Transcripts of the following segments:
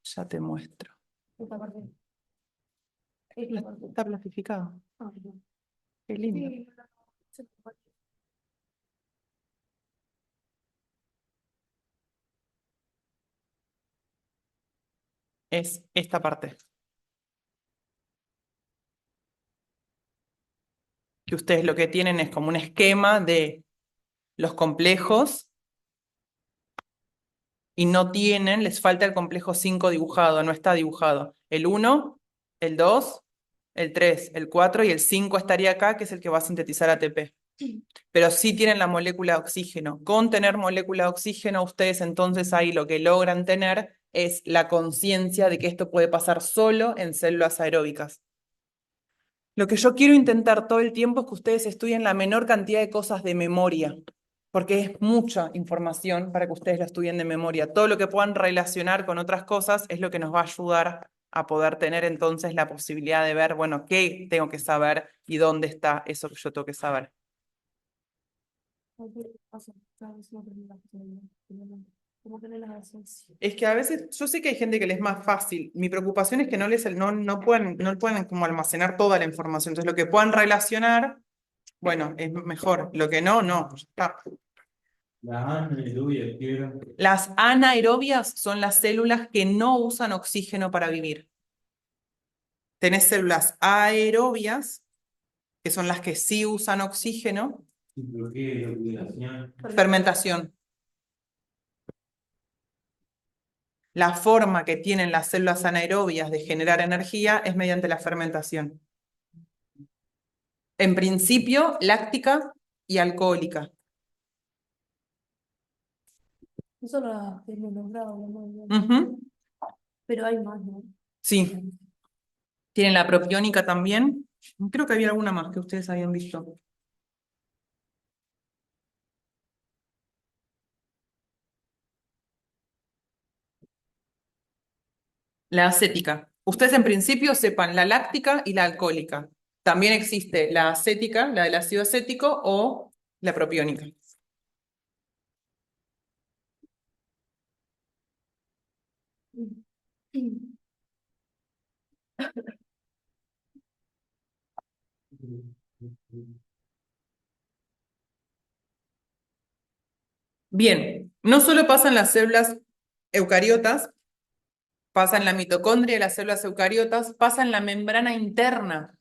Ya te muestro. Esta parte. Está plastificado. Qué lindo. Es esta parte. Que ustedes lo que tienen es como un esquema de los complejos y no tienen, les falta el complejo 5 dibujado, no está dibujado. El 1, el 2, el 3, el 4 y el 5 estaría acá, que es el que va a sintetizar ATP. Pero sí tienen la molécula de oxígeno. Con tener molécula de oxígeno, ustedes entonces ahí lo que logran tener es la conciencia de que esto puede pasar solo en células aeróbicas. Lo que yo quiero intentar todo el tiempo es que ustedes estudien la menor cantidad de cosas de memoria, porque es mucha información para que ustedes la estudien de memoria. Todo lo que puedan relacionar con otras cosas es lo que nos va a ayudar a poder tener entonces la posibilidad de ver, bueno, qué tengo que saber y dónde está eso que yo tengo que saber. Es que a veces, yo sé que hay gente que les es más fácil. Mi preocupación es que no pueden como almacenar toda la información. Entonces, lo que puedan relacionar, bueno, es mejor. Lo que no, no. Ya está. Las anaerobias son las células que no usan oxígeno para vivir. Tenés células aerobias, que son las que sí usan oxígeno. ¿Por qué? Fermentación. La forma que tienen las células anaerobias de generar energía es mediante la fermentación. En principio, láctica y alcohólica. Eso lo hemos nombrado, ¿no? Ujú. Pero hay más, ¿no? Sí. Tienen la propiónica también. Creo que había alguna más que ustedes habían visto. La acética. Ustedes en principio sepan la láctica y la alcohólica. También existe la acética, la del ácido acético, o la propiónica. Bien, no solo pasa en las células eucariotas, pasa en la mitocondria de las células eucariotas, pasa en la membrana interna.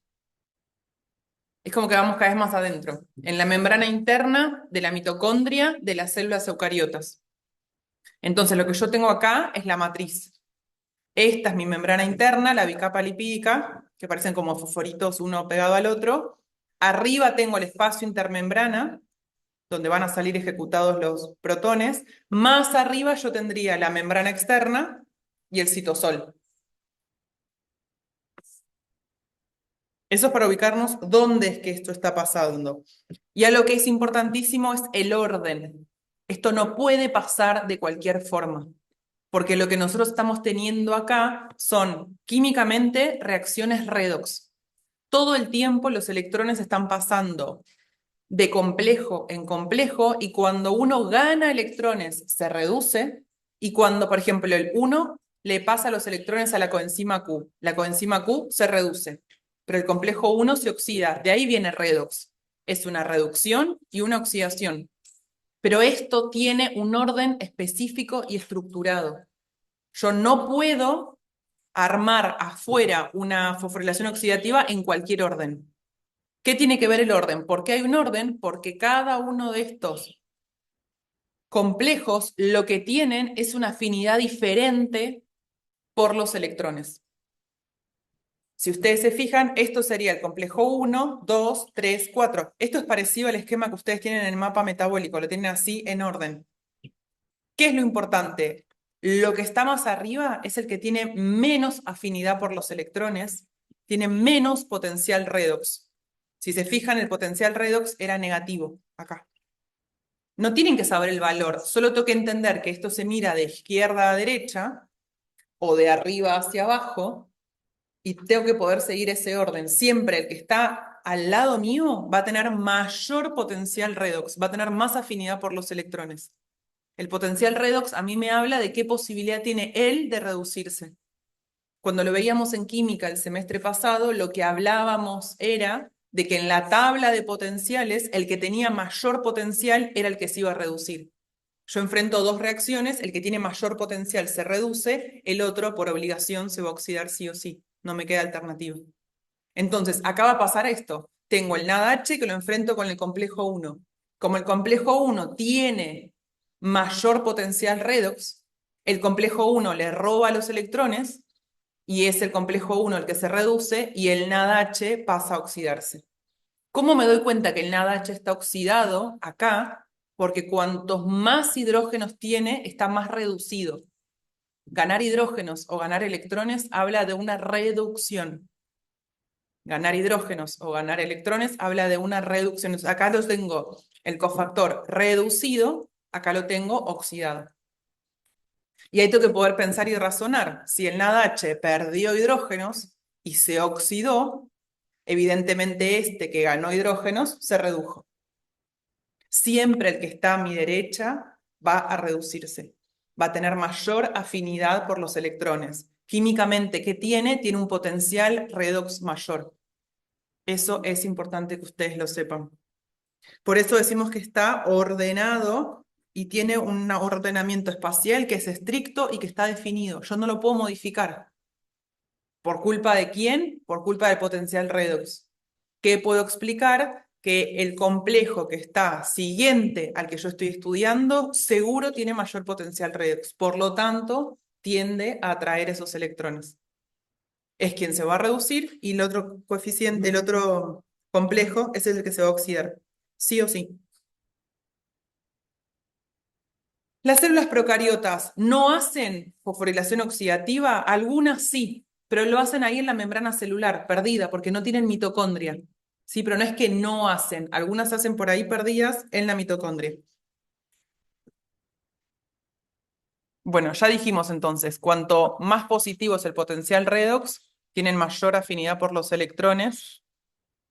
Es como que vamos cada vez más adentro. En la membrana interna de la mitocondria de las células eucariotas. Entonces, lo que yo tengo acá es la matriz. Esta es mi membrana interna, la bicapa lipídica, que parecen como fosforitos uno pegado al otro. Arriba tengo el espacio intermembrana, donde van a salir ejecutados los protones. Más arriba yo tendría la membrana externa y el citosol. Eso es para ubicarnos dónde es que esto está pasando. Y algo que es importantísimo es el orden. Esto no puede pasar de cualquier forma, porque lo que nosotros estamos teniendo acá son químicamente reacciones redox. Todo el tiempo los electrones están pasando de complejo en complejo y cuando uno gana electrones se reduce y cuando, por ejemplo, el 1 le pasa los electrones a la coenzima Q, la coenzima Q se reduce, pero el complejo 1 se oxida, de ahí viene redox. Es una reducción y una oxidación. Pero esto tiene un orden específico y estructurado. Yo no puedo armar afuera una fosforilación oxidativa en cualquier orden. ¿Qué tiene que ver el orden? ¿Por qué hay un orden? Porque cada uno de estos complejos lo que tienen es una afinidad diferente por los electrones. Si ustedes se fijan, esto sería el complejo 1, 2, 3, 4. Esto es parecido al esquema que ustedes tienen en el mapa metabólico, lo tienen así en orden. ¿Qué es lo importante? Lo que está más arriba es el que tiene menos afinidad por los electrones, tiene menos potencial redox. Si se fijan, el potencial redox era negativo acá. No tienen que saber el valor, solo tengo que entender que esto se mira de izquierda a derecha o de arriba hacia abajo y tengo que poder seguir ese orden. Siempre el que está al lado mío va a tener mayor potencial redox, va a tener más afinidad por los electrones. El potencial redox a mí me habla de qué posibilidad tiene él de reducirse. Cuando lo veíamos en química el semestre pasado, lo que hablábamos era de que en la tabla de potenciales el que tenía mayor potencial era el que se iba a reducir. Yo enfrento dos reacciones, el que tiene mayor potencial se reduce, el otro por obligación se va a oxidar sí o sí, no me queda alternativa. Entonces, acá va a pasar esto. Tengo el NADH que lo enfrento con el complejo 1. Como el complejo 1 tiene mayor potencial redox, el complejo 1 le roba los electrones y es el complejo 1 el que se reduce y el NADH pasa a oxidarse. ¿Cómo me doy cuenta que el NADH está oxidado acá? Porque cuantos más hidrógenos tiene, está más reducido. Ganar hidrógenos o ganar electrones habla de una reducción. Ganar hidrógenos o ganar electrones habla de una reducción. Acá lo tengo el cofactor reducido, acá lo tengo oxidado. Y ahí tengo que poder pensar y razonar. Si el NADH perdió hidrógenos y se oxidó, evidentemente este que ganó hidrógenos se redujo. Siempre el que está a mi derecha va a reducirse, va a tener mayor afinidad por los electrones. Químicamente, ¿qué tiene? Tiene un potencial redox mayor. Eso es importante que ustedes lo sepan. Por eso decimos que está ordenado y tiene un ordenamiento espacial que es estricto y que está definido. Yo no lo puedo modificar. ¿Por culpa de quién? Por culpa del potencial redox. ¿Qué puedo explicar? Que el complejo que está siguiente al que yo estoy estudiando seguro tiene mayor potencial redox. Por lo tanto, tiende a atraer esos electrones. Es quien se va a reducir y el otro coeficiente, el otro complejo es el que se va a oxidar. Sí o sí. Las células procariotas no hacen fosforilación oxidativa, algunas sí, pero lo hacen ahí en la membrana celular, perdida, porque no tienen mitocondria. Sí, pero no es que no hacen, algunas hacen por ahí perdidas en la mitocondria. Bueno, ya dijimos entonces, cuanto más positivo es el potencial redox, tienen mayor afinidad por los electrones,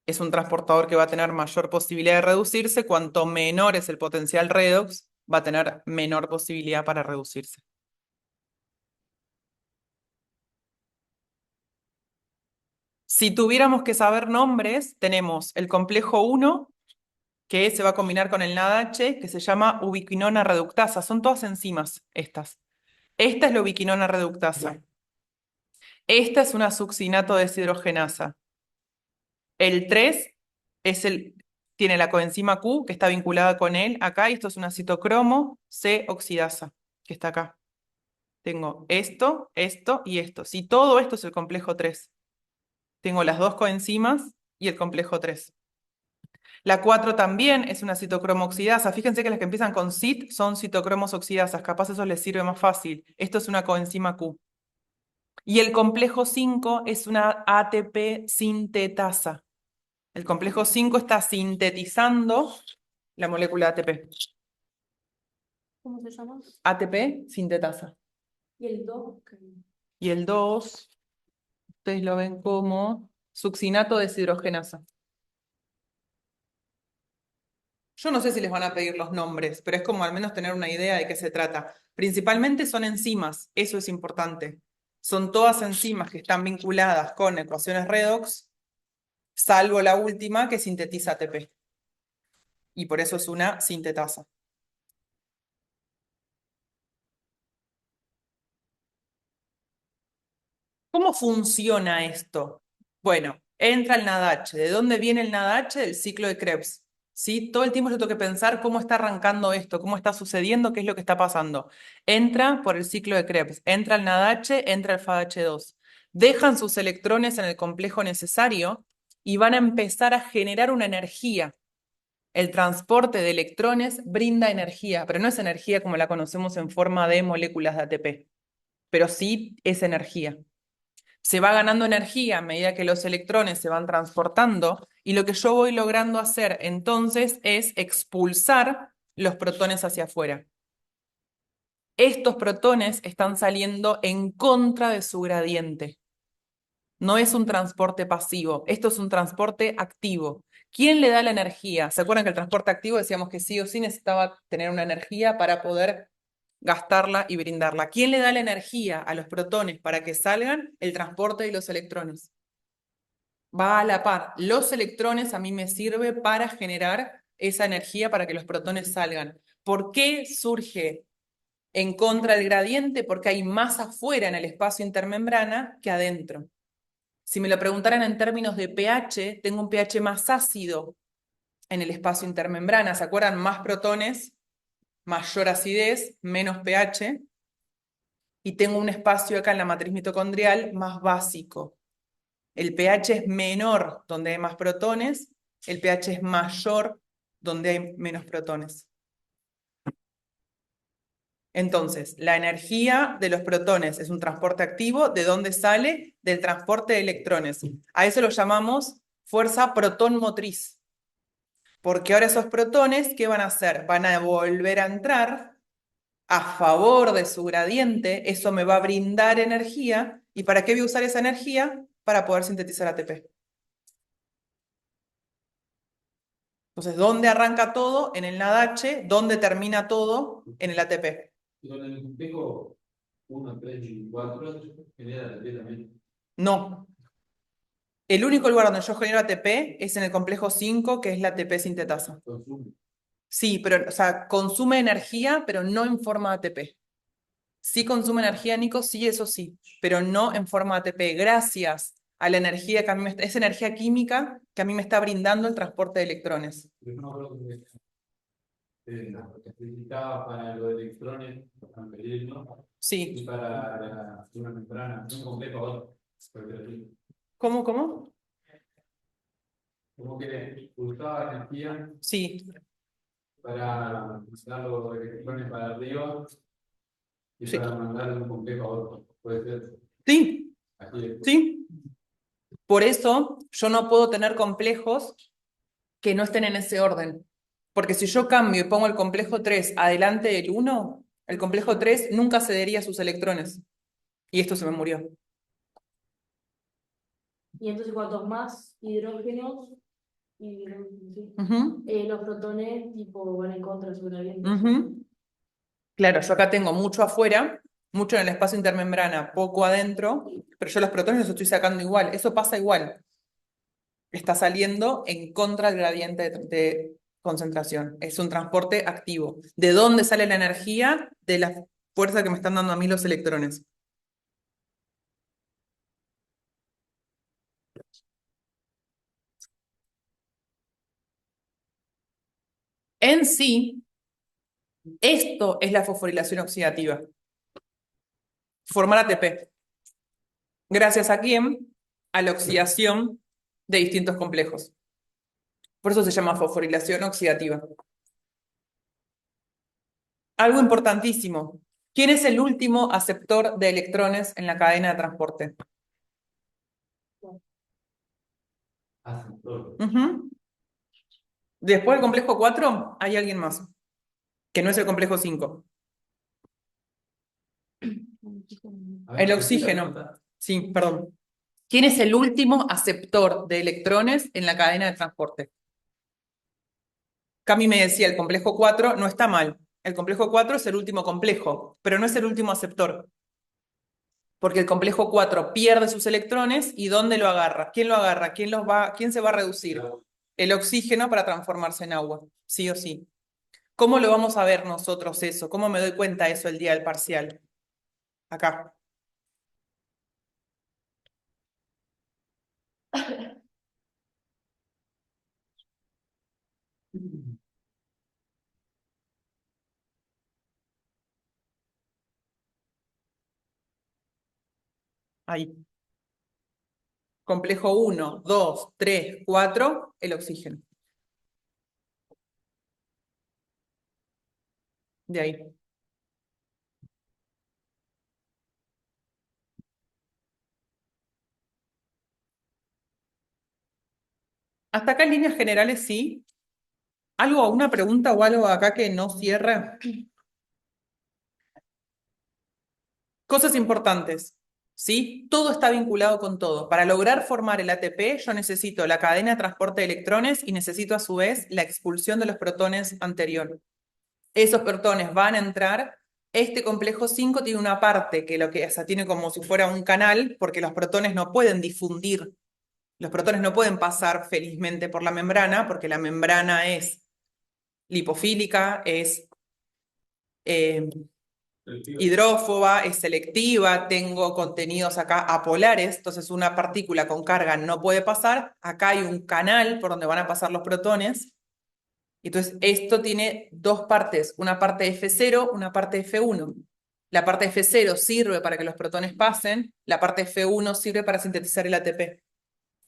es un transportador que va a tener mayor posibilidad de reducirse, cuanto menor es el potencial redox, va a tener menor posibilidad para reducirse. Si tuviéramos que saber nombres, tenemos el complejo 1, que se va a combinar con el NADH, que se llama ubiquinona reductasa. Son todas enzimas estas. Esta es la ubiquinona reductasa. Esta es una succinato deshidrogenasa. El 3 tiene la coenzima Q, que está vinculada con él acá, y esto es una citocromo C oxidasa, que está acá. Tengo esto, esto y esto. Si todo esto es el complejo 3. Tengo las dos coenzimas y el complejo 3. La 4 también es una citocromo oxidasa. Fíjense que las que empiezan con cit son citocromos oxidasas. Capaz eso les sirve más fácil. Esto es una coenzima Q. Y el complejo 5 es una ATP sintetasa. El complejo 5 está sintetizando la molécula ATP. ¿Cómo se llama? ATP sintetasa. Y el 2. Y el 2, ustedes lo ven como succinato deshidrogenasa. Yo no sé si les van a pedir los nombres, pero es como al menos tener una idea de qué se trata. Principalmente son enzimas, eso es importante. Son todas enzimas que están vinculadas con ecuaciones redox, salvo la última que sintetiza ATP. Y por eso es una sintetasa. ¿Cómo funciona esto? Bueno, entra el NADH. ¿De dónde viene el NADH? Del ciclo de Krebs. ¿Sí? Todo el tiempo yo tengo que pensar cómo está arrancando esto, cómo está sucediendo, qué es lo que está pasando. Entra por el ciclo de Krebs. Entra el NADH, entra el FADH2. Dejan sus electrones en el complejo necesario y van a empezar a generar una energía. El transporte de electrones brinda energía, pero no es energía como la conocemos en forma de moléculas de ATP, pero sí es energía. Se va ganando energía a medida que los electrones se van transportando y lo que yo voy logrando hacer entonces es expulsar los protones hacia afuera. Estos protones están saliendo en contra de su gradiente. No es un transporte pasivo, esto es un transporte activo. ¿Quién le da la energía? ¿Se acuerdan que el transporte activo decíamos que sí o sí necesitaba tener una energía para poder gastarla y brindarla? ¿Quién le da la energía a los protones para que salgan? El transporte de los electrones. Va a la par. Los electrones a mí me sirve para generar esa energía para que los protones salgan. ¿Por qué surge en contra del gradiente? Porque hay más afuera en el espacio intermembrana que adentro. Si me lo preguntaran en términos de pH, tengo un pH más ácido en el espacio intermembrana. ¿Se acuerdan? Más protones, mayor acidez, menos pH. Y tengo un espacio acá en la matriz mitocondrial más básico. El pH es menor donde hay más protones, el pH es mayor donde hay menos protones. Entonces, la energía de los protones es un transporte activo. ¿De dónde sale? Del transporte de electrones. A eso lo llamamos fuerza protón motriz. Porque ahora esos protones, ¿qué van a hacer? Van a volver a entrar a favor de su gradiente. Eso me va a brindar energía. ¿Y para qué voy a usar esa energía? Para poder sintetizar ATP. Entonces, ¿dónde arranca todo? En el NADH. ¿Dónde termina todo? En el ATP. Con el complejo 1, 3 y 4 genera la T también. No. El único lugar donde yo genero ATP es en el complejo 5, que es la ATP sintetasa. Consume. Sí, pero, o sea, consume energía, pero no en forma de ATP. Sí consume energía, Nico, sí, eso sí, pero no en forma de ATP. Gracias a la energía que a mí es energía química que a mí me está brindando el transporte de electrones. Pero no creo que especificaba para los electrones transferir, ¿no? Sí. Y para una membrana, un complejo otro. ¿Cómo, cómo? Como que usaba energía Sí, para mandar los electrones para arriba y sí, para mandar de un complejo a otro. Puede ser sí, así. sí. Por eso yo no puedo tener complejos que no estén en ese orden. Porque si yo cambio y pongo el complejo 3 adelante del 1, el complejo 3 nunca cedería sus electrones. Y esto se me murió. Y entonces cuantos más hidrógenos y sí, Ujú, los protones tipo van en contra de su gradiente. ujú. Claro, yo acá tengo mucho afuera, mucho en el espacio intermembrana, poco adentro, pero yo los protones los estoy sacando igual. Eso pasa igual. Está saliendo en contra del gradiente de concentración. Es un transporte activo. ¿De dónde sale la energía? De la fuerza que me están dando a mí los electrones. En sí, esto es la fosforilación oxidativa. Formar ATP. ¿Gracias a quién? A la oxidación de distintos complejos. Por eso se llama fosforilación oxidativa. Algo importantísimo. ¿Quién es el último aceptor de electrones en la cadena de transporte? Aceptor. Ujú. Después del complejo 4 hay alguien más, que no es el complejo 5. El oxígeno. Sí, perdón. ¿Quién es el último aceptor de electrones en la cadena de transporte? Cami me decía, el complejo 4 no está mal. El complejo 4 es el último complejo, pero no es el último aceptor. Porque el complejo 4 pierde sus electrones y ¿dónde lo agarra? ¿Quién lo agarra? ¿Quién se va a reducir? El oxígeno para transformarse en agua, sí o sí. ¿Cómo lo vamos a ver nosotros eso? ¿Cómo me doy cuenta eso el día del parcial? Acá. Ahí. Complejo 1, 2, 3, 4, el oxígeno. De ahí. Hasta acá en líneas generales sí. ¿Algo, una pregunta o algo acá que no cierre? Cosas importantes. ¿sí? Todo está vinculado con todo. Para lograr formar el ATP, yo necesito la cadena de transporte de electrones y necesito a su vez la expulsión de los protones anterior. Esos protones van a entrar. Este complejo 5 tiene una parte que o sea, tiene como si fuera un canal, porque los protones no pueden difundir, los protones no pueden pasar felizmente por la membrana, porque la membrana es lipofílica, es eh, hidrófoba, es selectiva, tengo contenidos acá apolares, entonces una partícula con carga no puede pasar. Acá hay un canal por donde van a pasar los protones. Entonces, esto tiene dos partes, una parte F0, una parte F1. La parte F0 sirve para que los protones pasen, la parte F1 sirve para sintetizar el ATP.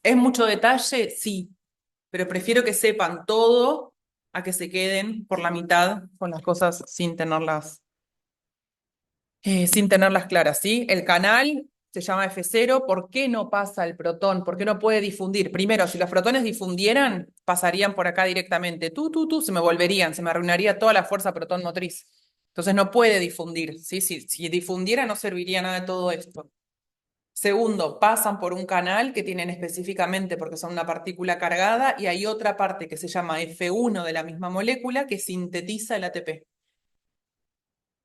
¿Es mucho detalle? Sí, pero prefiero que sepan todo a que se queden por la mitad con las cosas sin tenerlas claras, ¿sí? El canal se llama F0. ¿Por qué no pasa el protón? ¿Por qué no puede difundir? Primero, si los protones difundieran, pasarían por acá directamente. Se me volverían, se me arruinaría toda la fuerza protón motriz. Entonces no puede difundir, ¿sí? Si difundiera no serviría nada de todo esto. Segundo, pasan por un canal que tienen específicamente porque son una partícula cargada y hay otra parte que se llama F1 de la misma molécula que sintetiza el ATP.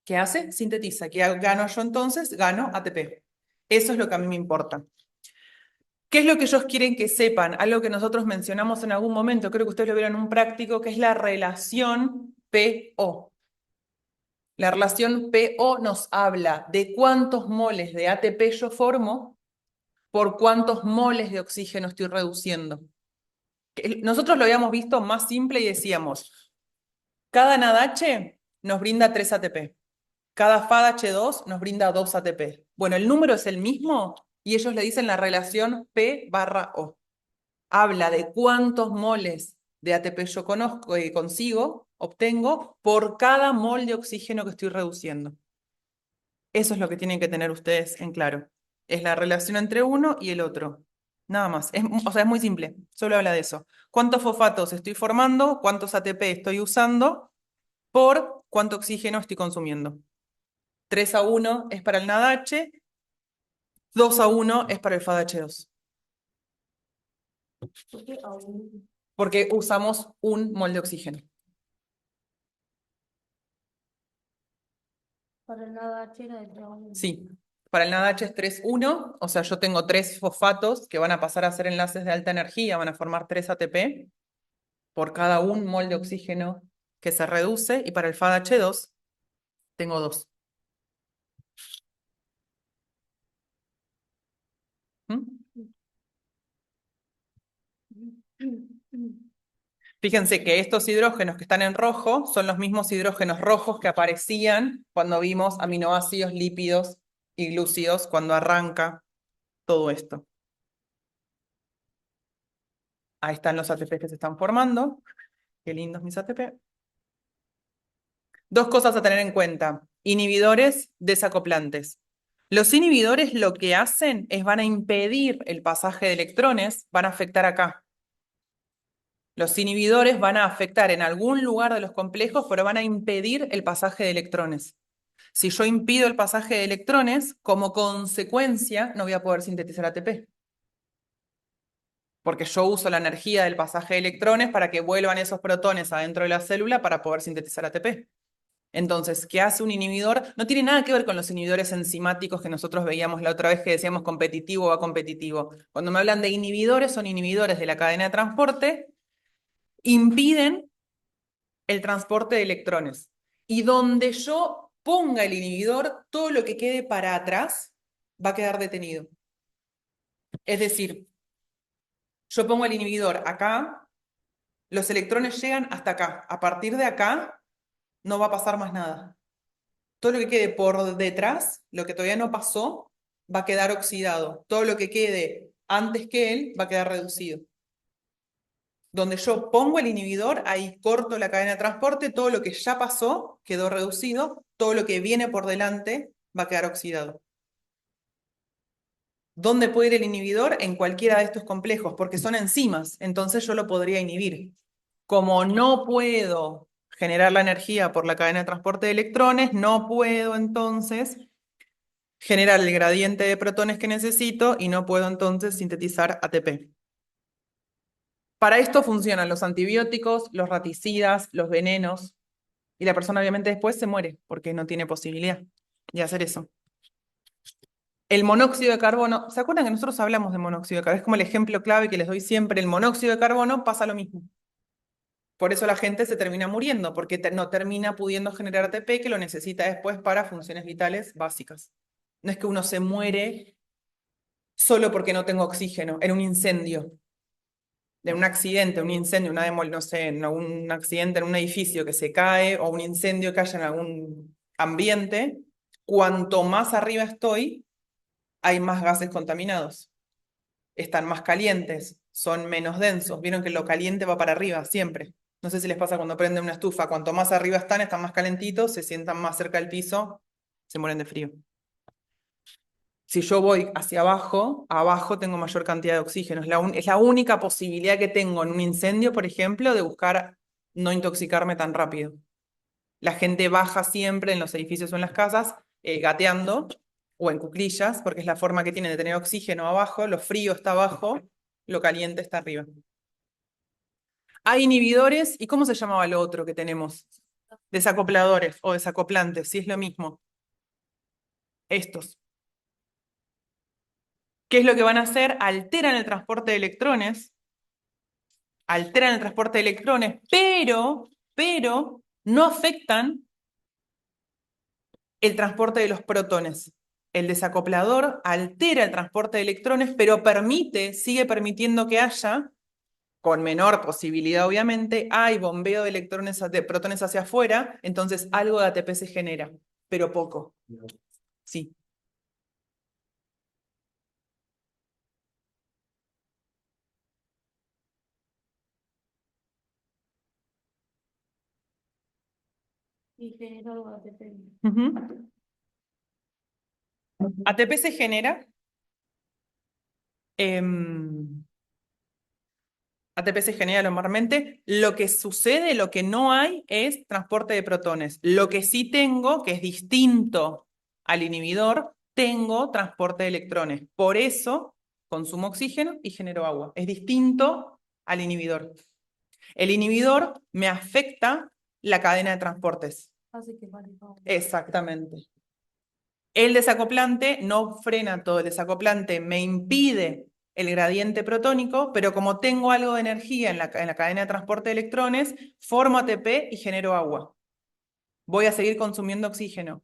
¿Qué hace? Sintetiza. ¿Qué gano yo entonces? Gano ATP. Eso es lo que a mí me importa. ¿Qué es lo que ellos quieren que sepan? Algo que nosotros mencionamos en algún momento, creo que ustedes lo vieron en un práctico, que es la relación PO. La relación PO nos habla de cuántos moles de ATP yo formo por cuántos moles de oxígeno estoy reduciendo. Nosotros lo habíamos visto más simple y decíamos, cada NADH nos brinda 3 ATP. Cada FADH2 nos brinda 2 ATP. Bueno, el número es el mismo y ellos le dicen la relación P/O. Habla de cuántos moles de ATP yo obtengo por cada mol de oxígeno que estoy reduciendo. Eso es lo que tienen que tener ustedes en claro. Es la relación entre uno y el otro. Nada más. O sea, es muy simple. Solo habla de eso. ¿Cuántos fosfatos estoy formando? ¿Cuántos ATP estoy usando? Por cuánto oxígeno estoy consumiendo. 3-1 es para el NADH, 2-1 es para el FADH2, ¿Por qué aún porque usamos un mol de oxígeno. para nada chera de trabajo? Sí, para el NADH es 3-1, o sea, yo tengo 3 fosfatos que van a pasar a ser enlaces de alta energía, van a formar 3 ATP por cada un mol de oxígeno que se reduce, y para el FADH2 tengo 2. Fíjense que estos hidrógenos que están en rojo son los mismos hidrógenos rojos que aparecían cuando vimos aminoácidos, lípidos y glúcidos, cuando arranca todo esto. Ahí están los ATP que se están formando. Qué lindos mis ATP. Dos cosas a tener en cuenta. Inhibidores desacoplantes. Los inhibidores lo que hacen es van a impedir el pasaje de electrones, van a afectar acá. Los inhibidores van a afectar en algún lugar de los complejos, pero van a impedir el pasaje de electrones. Si yo impido el pasaje de electrones, como consecuencia no voy a poder sintetizar ATP. Porque yo uso la energía del pasaje de electrones para que vuelvan esos protones adentro de la célula para poder sintetizar ATP. Entonces, ¿qué hace un inhibidor? No tiene nada que ver con los inhibidores enzimáticos que nosotros veíamos la otra vez que decíamos competitivo o acompetitivo. Cuando me hablan de inhibidores, son inhibidores de la cadena de transporte, impiden el transporte de electrones. Y donde yo ponga el inhibidor, todo lo que quede para atrás va a quedar detenido. Es decir, yo pongo el inhibidor acá, los electrones llegan hasta acá. A partir de acá no va a pasar más nada. Todo lo que quede por detrás, lo que todavía no pasó, va a quedar oxidado. Todo lo que quede antes que él va a quedar reducido. Donde yo pongo el inhibidor, ahí corto la cadena de transporte, todo lo que ya pasó quedó reducido, todo lo que viene por delante va a quedar oxidado. ¿Dónde puede ir el inhibidor? En cualquiera de estos complejos, porque son enzimas, entonces yo lo podría inhibir. Como no puedo generar la energía por la cadena de transporte de electrones, no puedo entonces generar el gradiente de protones que necesito y no puedo entonces sintetizar ATP. Para esto funcionan los antibióticos, los raticidas, los venenos, y la persona obviamente después se muere porque no tiene posibilidad de hacer eso. El monóxido de carbono, ¿se acuerdan que nosotros hablamos de monóxido de carbono? Es como el ejemplo clave que les doy siempre. El monóxido de carbono pasa lo mismo. Por eso la gente se termina muriendo, porque no termina pudiendo generar ATP que lo necesita después para funciones vitales básicas. No es que uno se muere solo porque no tengo oxígeno en un incendio, de un accidente, un incendio, no sé, en un accidente en un edificio que se cae o un incendio que haya en algún ambiente. Cuanto más arriba estoy, hay más gases contaminados. Están más calientes, son menos densos. Vieron que lo caliente va para arriba siempre. No sé si les pasa cuando prenden una estufa. Cuanto más arriba están más calentitos, se sientan más cerca del piso, se mueren de frío. Si yo voy hacia abajo, abajo tengo mayor cantidad de oxígeno. Es la única posibilidad que tengo en un incendio, por ejemplo, de buscar no intoxicarme tan rápido. La gente baja siempre en los edificios o en las casas, gateando o en cuclillas, porque es la forma que tienen de tener oxígeno abajo, lo frío está abajo, lo caliente está arriba. Hay inhibidores, ¿y cómo se llamaba lo otro que tenemos? Desacopladores o desacoplantes, si es lo mismo. Estos. ¿Qué es lo que van a hacer? Alteran el transporte de electrones, pero no afectan el transporte de los protones. El desacoplador altera el transporte de electrones, pero sigue permitiendo que haya, con menor posibilidad obviamente, hay bombeo de electrones, de protones hacia afuera, entonces algo de ATP se genera, pero poco. Sí. Y genera algo de ATP. Ujú. ATP se genera. em, ATP se genera normalmente. Lo que sucede, lo que no hay, es transporte de protones. Lo que sí tengo, que es distinto al inhibidor, tengo transporte de electrones. Por eso consumo oxígeno y genero agua. Es distinto al inhibidor. El inhibidor me afecta la cadena de transportes. Hace que vale. Exactamente. El desacoplante no frena todo. El desacoplante me impide el gradiente protónico, pero como tengo algo de energía en la cadena de transporte de electrones, formo ATP y genero agua. Voy a seguir consumiendo oxígeno.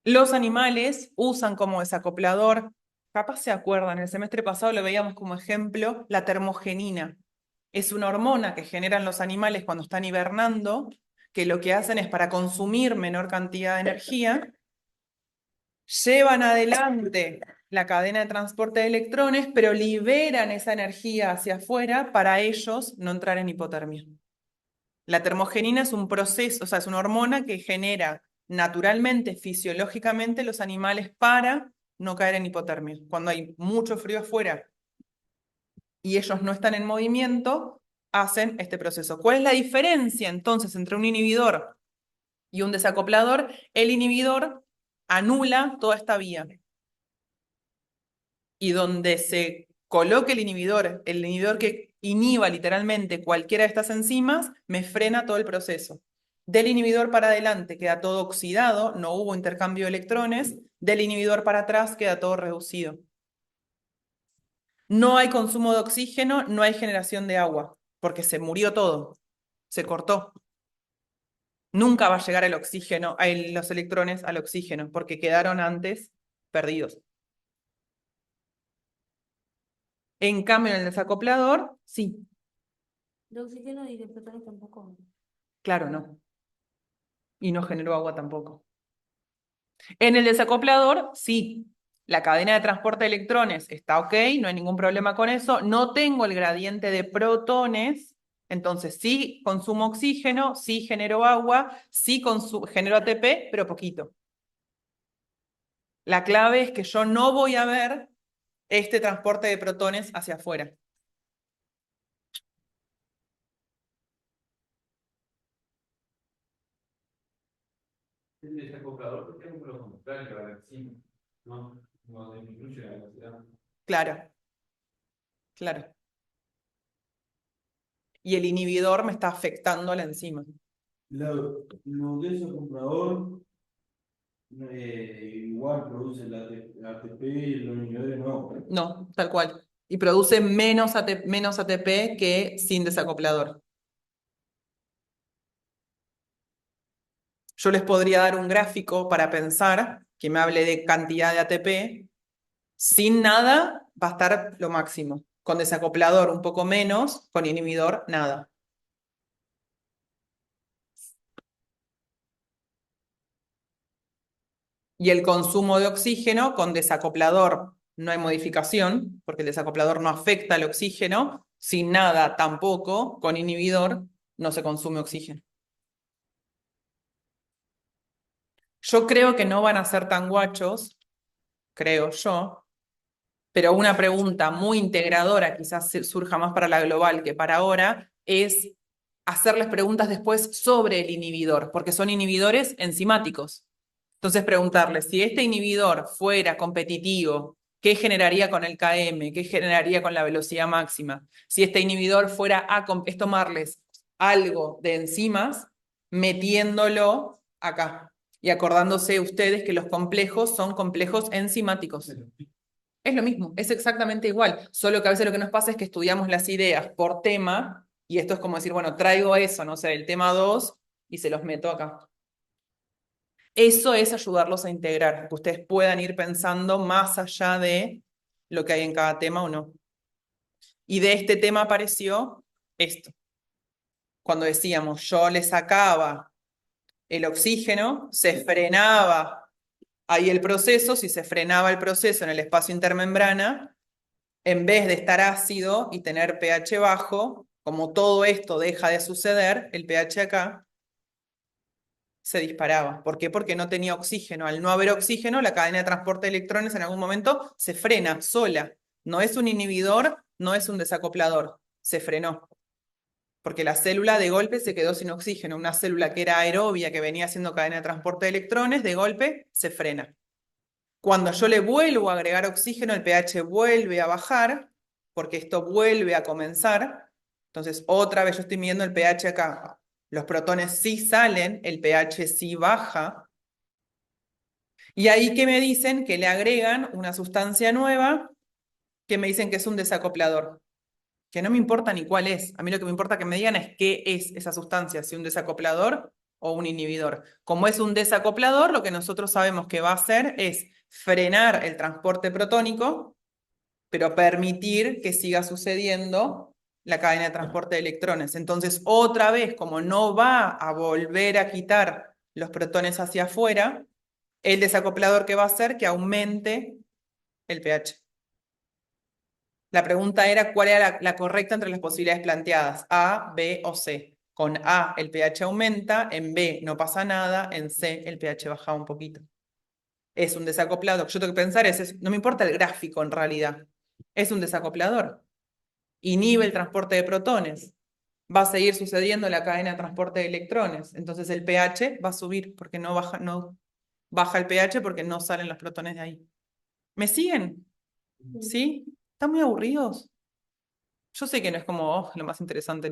Los animales usan como desacoplador, capaz se acuerdan, el semestre pasado lo veíamos como ejemplo, la termogenina. Es una hormona que generan los animales cuando están hibernando, que lo que hacen es para consumir menor cantidad de energía, llevan adelante la cadena de transporte de electrones, pero liberan esa energía hacia afuera para ellos no entrar en hipotermia. La termogenina es un proceso, o sea, es una hormona que genera naturalmente, fisiológicamente, los animales para no caer en hipotermia. Cuando hay mucho frío afuera y ellos no están en movimiento, hacen este proceso. ¿Cuál es la diferencia entonces entre un inhibidor y un desacoplador? El inhibidor anula toda esta vía. Y donde se coloque el inhibidor que inhiba literalmente cualquiera de estas enzimas, me frena todo el proceso. Del inhibidor para adelante queda todo oxidado, no hubo intercambio de electrones, del inhibidor para atrás queda todo reducido. No hay consumo de oxígeno, no hay generación de agua, porque se murió todo, se cortó. Nunca va a llegar el oxígeno, los electrones al oxígeno, porque quedaron antes perdidos. En cambio, en el desacoplador, sí, De oxígeno y de protones tampoco. claro, no. Y no generó agua tampoco. En el desacoplador, sí. La cadena de transporte de electrones está ok, no hay ningún problema con eso. No tengo el gradiente de protones, entonces sí consumo oxígeno, sí genero agua, sí genero ATP, pero poquito. La clave es que yo no voy a ver este transporte de protones hacia afuera. El desacoplador tiene un lo contrario a la enzima, ¿no? No disminuye la velocidad. Claro, claro. Y el inhibidor me está afectando a la enzima. Lo que es el comprador, igual produce la ATP y los inhibidores no. No, tal cual. Y produce menos ATP que sin desacoplador. Yo les podría dar un gráfico para pensar que me hable de cantidad de ATP. Sin nada va a estar lo máximo. Con desacoplador un poco menos, con inhibidor nada. Y el consumo de oxígeno con desacoplador no hay modificación, porque el desacoplador no afecta al oxígeno. Sin nada tampoco, con inhibidor no se consume oxígeno. Yo creo que no van a ser tan guachos, creo yo, pero una pregunta muy integradora, quizás surja más para la global que para ahora, es hacerles preguntas después sobre el inhibidor, porque son inhibidores enzimáticos. Entonces preguntarles, si este inhibidor fuera competitivo, ¿qué generaría con el KM? ¿Qué generaría con la velocidad máxima? Si este inhibidor fuera es tomarles algo de enzimas, metiéndolo acá y acordándose ustedes que los complejos son complejos enzimáticos. Es lo mismo, es exactamente igual, solo que a veces lo que nos pasa es que estudiamos las ideas por tema y esto es como decir, bueno, traigo eso, no sé, el tema 2 y se los meto acá. Eso es ayudarlos a integrar, que ustedes puedan ir pensando más allá de lo que hay en cada tema o no. Y de este tema apareció esto. Cuando decíamos, yo le sacaba el oxígeno, se frenaba ahí el proceso, si se frenaba el proceso en el espacio intermembrana, en vez de estar ácido y tener pH bajo, como todo esto deja de suceder, el pH acá se disparaba. ¿Por qué? Porque no tenía oxígeno. Al no haber oxígeno, la cadena de transporte de electrones en algún momento se frena sola. No es un inhibidor, no es un desacoplador. Se frenó. Porque la célula de golpe se quedó sin oxígeno. Una célula que era aerobia, que venía haciendo cadena de transporte de electrones, de golpe se frena. Cuando yo le vuelvo a agregar oxígeno, el pH vuelve a bajar, porque esto vuelve a comenzar. Entonces, otra vez yo estoy midiendo el pH acá. Los protones sí salen, el pH sí baja. Y ahí que me dicen que le agregan una sustancia nueva, que me dicen que es un desacoplador. Que no me importa ni cuál es. A mí lo que me importa que me digan es qué es esa sustancia, si un desacoplador o un inhibidor. Como es un desacoplador, lo que nosotros sabemos que va a hacer es frenar el transporte protónico, pero permitir que siga sucediendo la cadena de transporte de electrones. Entonces, otra vez, como no va a volver a quitar los protones hacia afuera, el desacoplador que va a hacer que aumente el pH. La pregunta era cuál era la correcta entre las posibilidades planteadas, A, B o C. Con A el pH aumenta, en B no pasa nada, en C el pH baja un poquito. Es un desacoplador. Yo tengo que pensar, no me importa el gráfico en realidad. Es un desacoplador. Inhibe el transporte de protones. Va a seguir sucediendo la cadena de transporte de electrones. Entonces el pH va a subir porque no baja el pH porque no salen los protones de ahí. ¿Me siguen? ¿Sí? ¿Están muy aburridos? Yo sé que no es como lo más interesante.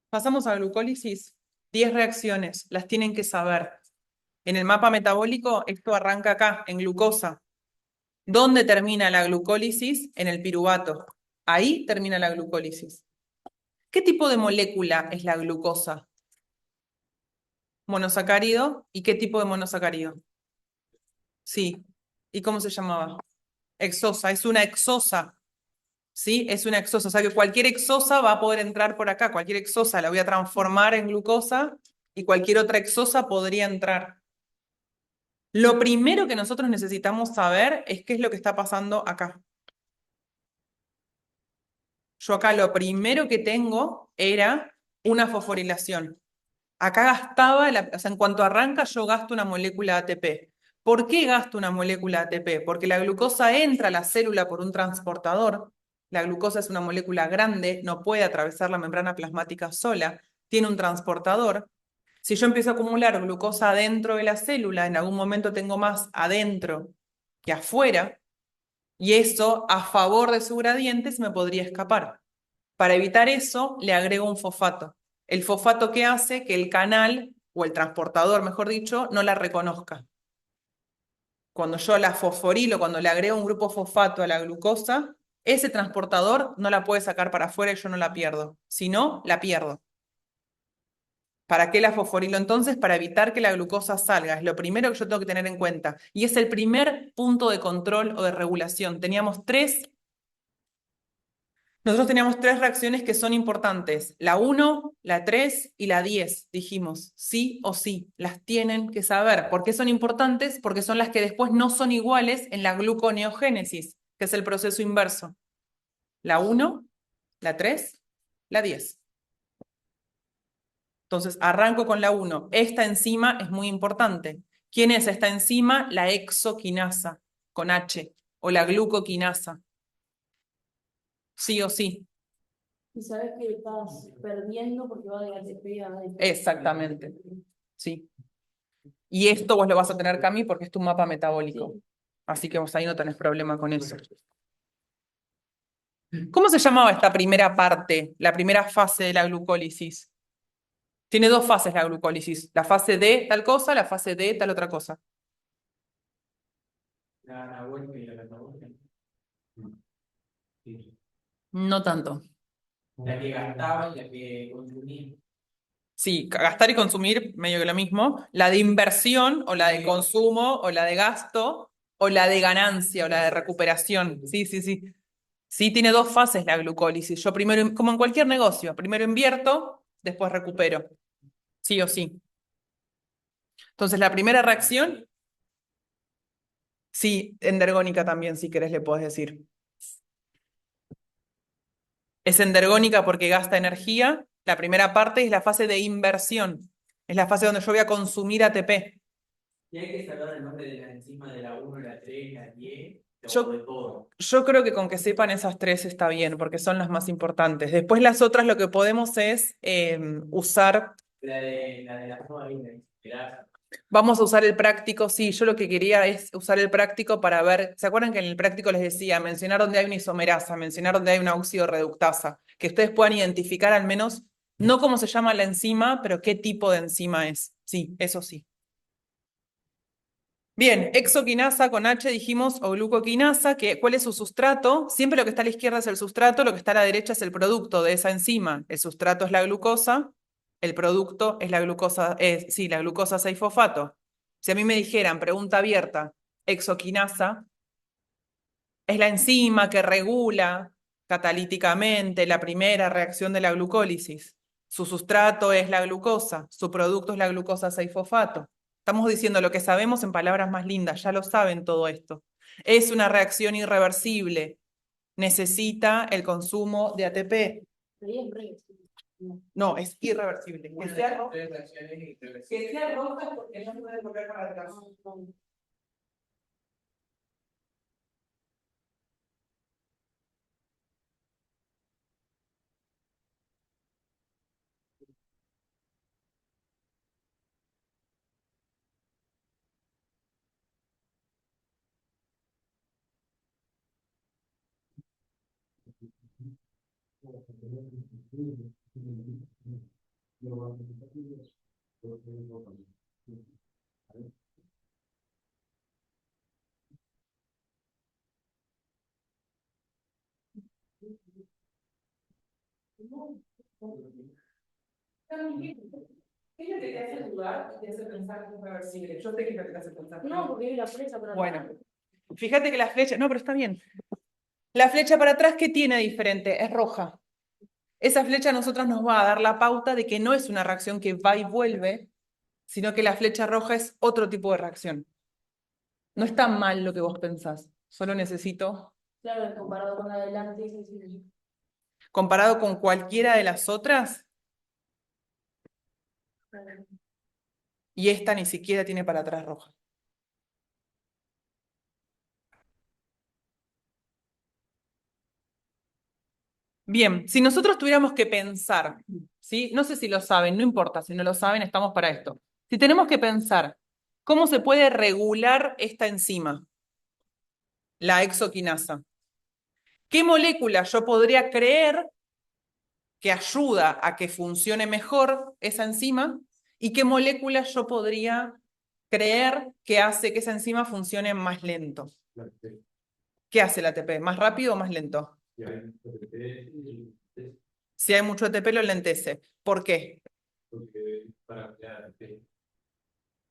Pasamos a glucólisis. 10 reacciones, las tienen que saber. En el mapa metabólico, esto arranca acá, en glucosa. ¿Dónde termina la glucólisis? En el piruvato. Ahí termina la glucólisis. ¿Qué tipo de molécula es la glucosa? Monosacárido. ¿Y qué tipo de monosacárido? Sí. ¿Y cómo se llamaba? Exosa. Es una exosa. ¿Sí? Es una exosa. O sea que cualquier exosa va a poder entrar por acá. Cualquier exosa la voy a transformar en glucosa y cualquier otra exosa podría entrar. Lo primero que nosotros necesitamos saber es qué es lo que está pasando acá. Yo acá lo primero que tengo era una fosforilación. Acá gastaba, o sea, en cuanto arranca, yo gasto una molécula ATP. ¿Por qué gasto una molécula ATP? Porque la glucosa entra a la célula por un transportador. La glucosa es una molécula grande, no puede atravesar la membrana plasmática sola, tiene un transportador. Si yo empiezo a acumular glucosa adentro de la célula, en algún momento tengo más adentro que afuera, y eso, a favor de su gradiente, se me podría escapar. Para evitar eso, le agrego un fosfato. El fosfato que hace que el canal, o el transportador, mejor dicho, no la reconozca. Cuando yo la fosforilo, cuando le agrego un grupo fosfato a la glucosa, ese transportador no la puede sacar para afuera y yo no la pierdo. Si no, la pierdo. ¿Para qué la fosforilo entonces? Para evitar que la glucosa salga. Es lo primero que yo tengo que tener en cuenta. Y es el primer punto de control o de regulación. Nosotros teníamos tres reacciones que son importantes. La 1, la 3 y la 10, dijimos. Sí o sí, las tienen que saber. ¿Por qué son importantes? Porque son las que después no son iguales en la gluconeogénesis, que es el proceso inverso. La 1, la 3, la 10. Entonces, arranco con la 1. Esta enzima es muy importante. ¿Quién es esta enzima? La hexoquinasa, con H, o la glucoquinasa. Sí o sí. Y sabes que estás perdiendo porque va de ATP a ADP. Exactamente. Sí. Y esto vos lo vas a tener, Cami, porque es tu mapa metabólico. Sí. Así que vos ahí no tenés problema con eso. ¿Cómo se llamaba esta primera parte, la primera fase de la glucólisis? Tiene dos fases la glucólisis. La fase de tal cosa, la fase de tal otra cosa. La anabolika y la catabólica. Sí. No tanto. La que gastaba y la que consumía. Sí, gastar y consumir, medio que lo mismo. La de inversión, o la de consumo, o la de gasto, o la de ganancia, o la de recuperación. Sí, sí, sí. Sí, tiene dos fases la glucólisis. Yo primero, como en cualquier negocio, primero invierto, después recupero. Sí o sí. Entonces, la primera reacción, sí, endergónica también, si querés, le podés decir. Es endergónica porque gasta energía. La primera parte es la fase de inversión. Es la fase donde yo voy a consumir ATP. Y hay que saber el nombre de la enzima de la 1, la 3, la 10, Yo, o de todo. yo creo que con que sepan esas tres está bien, porque son las más importantes. Después las otras lo que podemos es usar. La de la nueva vida, Vamos a usar el práctico, sí, yo lo que quería es usar el práctico para ver, ¿se acuerdan que en el práctico les decía mencionar dónde hay una isomerasa, mencionar dónde hay una oxidorreductasa? Que ustedes puedan identificar al menos, no cómo se llama la enzima, pero qué tipo de enzima es. Sí, eso sí. Bien, hexoquinasa con H dijimos, o glucoquinasa, que, ¿cuál es su sustrato? Siempre lo que está a la izquierda es el sustrato, lo que está a la derecha es el producto de esa enzima. El sustrato es la glucosa, el producto es la glucosa, sí, la glucosa 6-fosfato. Si a mí me dijeran, pregunta abierta, hexoquinasa, es la enzima que regula catalíticamente la primera reacción de la glucólisis. Su sustrato es la glucosa, su producto es la glucosa 6-fosfato. Estamos diciendo lo que sabemos en palabras más lindas, ya lo saben todo esto. Es una reacción irreversible, necesita el consumo de ATP. Ahí es re. No, es irreversible. Que sea roja, tres reacciones irreversibles. que sea roja porque no puede volver para atrás. ¿Qué es lo que te hace dudar y te hace pensar que es reversible? Yo sé que es lo que te hace pensar. No, porque vi la flecha para Bueno, atrás. fíjate que la flecha, no, pero está bien. La flecha para atrás, ¿qué tiene diferente? Es roja. Esa flecha a nosotros nos va a dar la pauta de que no es una reacción que va y vuelve, sino que la flecha roja es otro tipo de reacción. No está mal lo que vos pensás, solo necesito, Claro, comparado con adelante, sí, sí. comparado con cualquiera de las otras, Claro. y esta ni siquiera tiene para atrás roja. Bien, si nosotros tuviéramos que pensar, ¿sí? No sé si lo saben, no importa, si no lo saben, estamos para esto. Si tenemos que pensar, ¿cómo se puede regular esta enzima, la exoquinasa? ¿Qué molécula yo podría creer que ayuda a que funcione mejor esa enzima? ¿Y qué molécula yo podría creer que hace que esa enzima funcione más lento? La ATP, ¿Qué hace la ATP? ¿Más rápido o más lento? y hay ATP, Si hay mucho ATP, lo lentece. ¿Por qué? porque para crear ATP,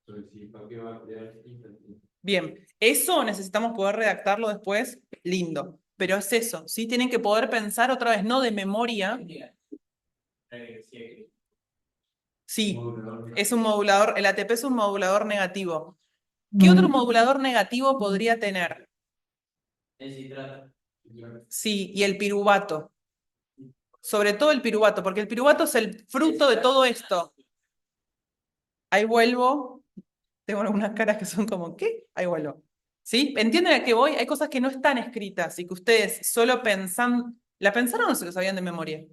entonces sí, ¿para qué va a crear instantáneo? Bien, eso necesitamos poder redactarlo después, lindo. Pero es eso, ¿sí? Tienen que poder pensar otra vez, no de memoria. Sí, es un modulador, el ATP es un modulador negativo. ¿Qué otro modulador negativo podría tener? Sí, y el piruvato. Sobre todo el piruvato, porque el piruvato es el fruto de todo esto. Ahí vuelvo. Tengo algunas caras que son como, ¿qué? Ahí vuelvo. ¿Sí? ¿Entienden a qué voy? Hay cosas que no están escritas y que ustedes solo pensan, ¿la pensaron o se lo sabían de memoria?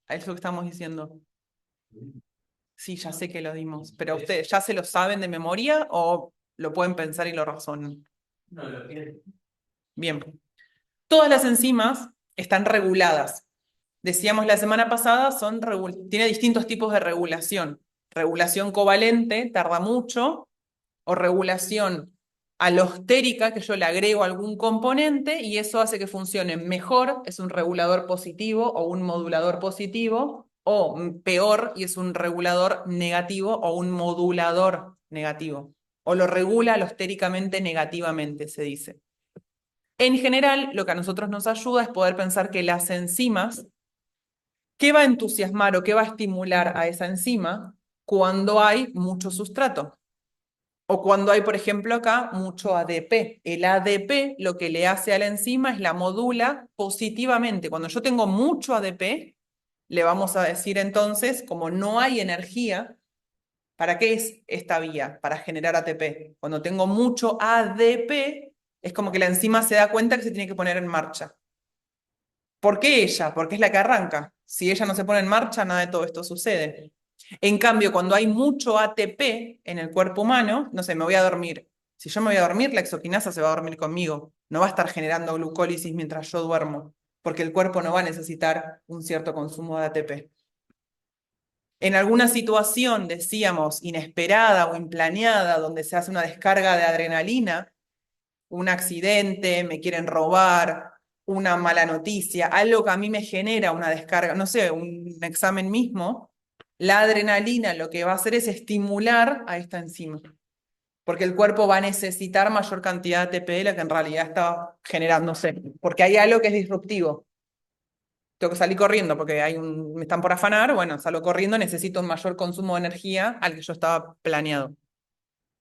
Es lo que estamos diciendo. Sí, ya sé que lo dimos, pero ustedes ya se lo saben de memoria o lo pueden pensar y lo razonan. Bien. Todas las enzimas están reguladas. Decíamos la semana pasada, tiene distintos tipos de regulación. Regulación covalente, tarda mucho, o regulación alostérica, que yo le agrego algún componente y eso hace que funcione mejor, es un regulador positivo o un modulador positivo, o peor y es un regulador negativo o un modulador negativo. O lo regula alostéricamente negativamente, se dice. En general, lo que a nosotros nos ayuda es poder pensar que las enzimas, ¿qué va a entusiasmar o qué va a estimular a esa enzima cuando hay mucho sustrato? O cuando hay, por ejemplo, acá mucho ADP. El ADP lo que le hace a la enzima es la modula positivamente. Cuando yo tengo mucho ADP, le vamos a decir entonces, como no hay energía, ¿para qué es esta vía? Para generar ATP. Cuando tengo mucho ADP, es como que la enzima se da cuenta que se tiene que poner en marcha. ¿Por qué ella? Porque es la que arranca. Si ella no se pone en marcha, nada de todo esto sucede. En cambio, cuando hay mucho ATP en el cuerpo humano, no sé, me voy a dormir. Si yo me voy a dormir, la exoquinasa se va a dormir conmigo. No va a estar generando glucólisis mientras yo duermo, porque el cuerpo no va a necesitar un cierto consumo de ATP. En alguna situación, decíamos, inesperada o implaneada, donde se hace una descarga de adrenalina, un accidente, me quieren robar, una mala noticia, algo que a mí me genera una descarga, no sé, un examen mismo, la adrenalina lo que va a hacer es estimular a esta enzima, porque el cuerpo va a necesitar mayor cantidad de ATP de la que en realidad está generándose, porque hay algo que es disruptivo. Tengo que salir corriendo porque me están por afanar, bueno, salgo corriendo, necesito un mayor consumo de energía al que yo estaba planeado.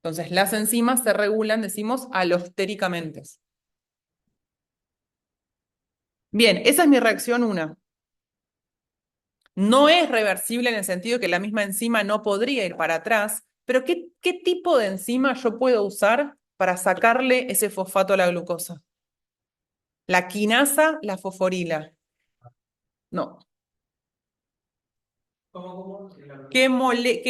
Entonces, las enzimas se regulan, decimos, alostéricamente. Bien, esa es mi reacción 1. No es reversible en el sentido que la misma enzima no podría ir para atrás, pero ¿qué tipo de enzima yo puedo usar para sacarle ese fosfato a la glucosa? ¿La quinasa, la fosforila? No. ¿Qué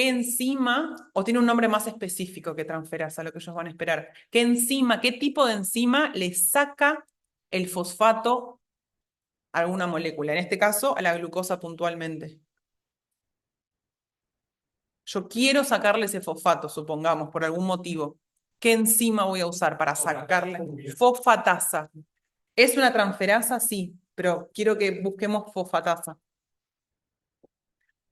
enzima, o tiene un nombre más específico que transferasa, lo que ellos van a esperar? ¿Qué enzima, qué tipo de enzima le saca el fosfato a alguna molécula? En este caso, a la glucosa puntualmente. Yo quiero sacarle ese fosfato, supongamos, por algún motivo. ¿Qué enzima voy a usar para sacarle? Fosfatasa. ¿Es una transferasa? Sí, pero quiero que busquemos fosfatasa.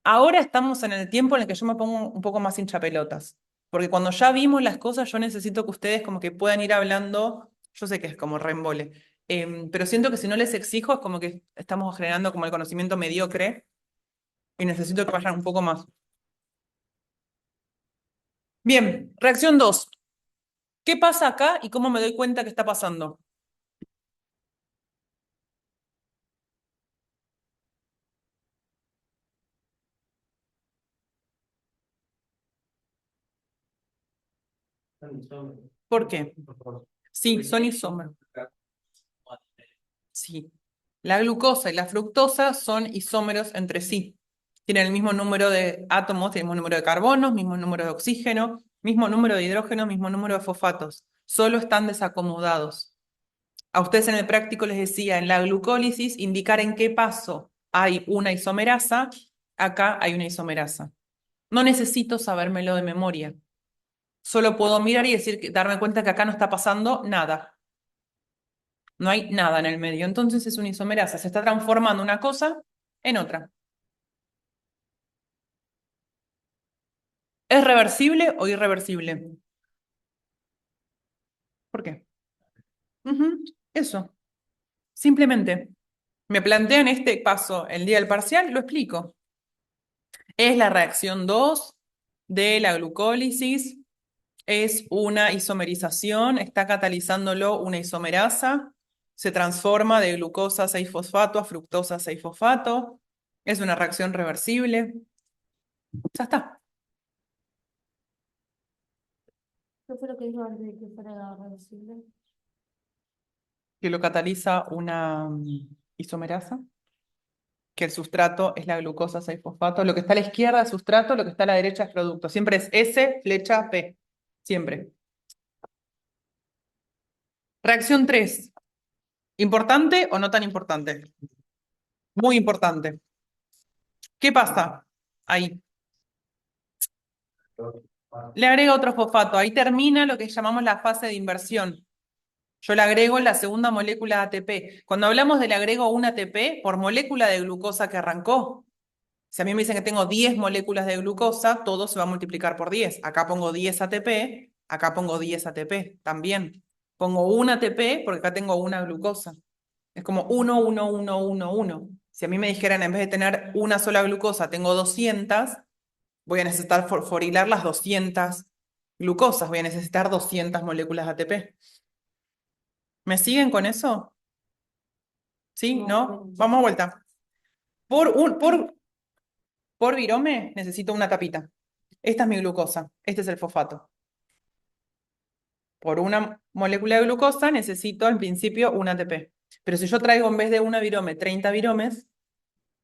Ahora estamos en el tiempo en el que yo me pongo un poco más hinchapelotas, porque cuando ya vimos las cosas, yo necesito que ustedes como que puedan ir hablando, yo sé que es como reembole, pero siento que si no les exijo es como que estamos generando como el conocimiento mediocre y necesito que vayan un poco más. Bien, reacción 2. ¿Qué pasa acá y cómo me doy cuenta que está pasando? ¿Por qué? Sí, son isómeros. Sí. La glucosa y la fructosa son isómeros entre sí. Tienen el mismo número de átomos, tienen el mismo número de carbonos, mismo número de oxígeno, mismo número de hidrógeno, mismo número de fosfatos. Solo están desacomodados. A ustedes en el práctico les decía, en la glucólisis, indicar en qué paso hay una isomerasa, acá hay una isomerasa. No necesito sabérmelo de memoria. Solo puedo mirar y decir, darme cuenta que acá no está pasando nada. No hay nada en el medio. Entonces es una isomerasa. Se está transformando una cosa en otra. ¿Es reversible o irreversible? ¿Por qué? Ujú, eso. Simplemente. Me plantean este paso el día del parcial, lo explico. Es la reacción 2 de la glucólisis. Es una isomerización, está catalizándolo una isomerasa, se transforma de glucosa 6-fosfato a fructosa 6-fosfato, es una reacción reversible, ya está. ¿Qué fue lo que dijo antes de que fuera reversible? Que lo cataliza una isomerasa, que el sustrato es la glucosa 6-fosfato, lo que está a la izquierda es sustrato, lo que está a la derecha es producto, siempre es S, flecha, P, siempre. Reacción 3, ¿importante o no tan importante? Muy importante. ¿Qué pasa ahí? Le agrego otro fosfato. Ahí termina lo que llamamos la fase de inversión. Yo le agrego la segunda molécula de ATP. Cuando hablamos de le agrego un ATP por molécula de glucosa que arrancó, si a mí me dicen que tengo 10 moléculas de glucosa, todo se va a multiplicar por 10. Acá pongo 10 ATP, acá pongo 10 ATP también. Pongo un ATP porque acá tengo una glucosa. Es como 1, 1, 1, 1, 1. Si a mí me dijeran en vez de tener una sola glucosa, tengo 200, voy a necesitar fosforilar las 200 glucosas, voy a necesitar 200 moléculas de ATP. ¿Me siguen con eso? ¿Sí? ¿No? Vamos a vuelta. Por virome necesito una tapita. Esta es mi glucosa, este es el fosfato. Por una molécula de glucosa necesito en principio un ATP. Pero si yo traigo en vez de una virome 30 viromes,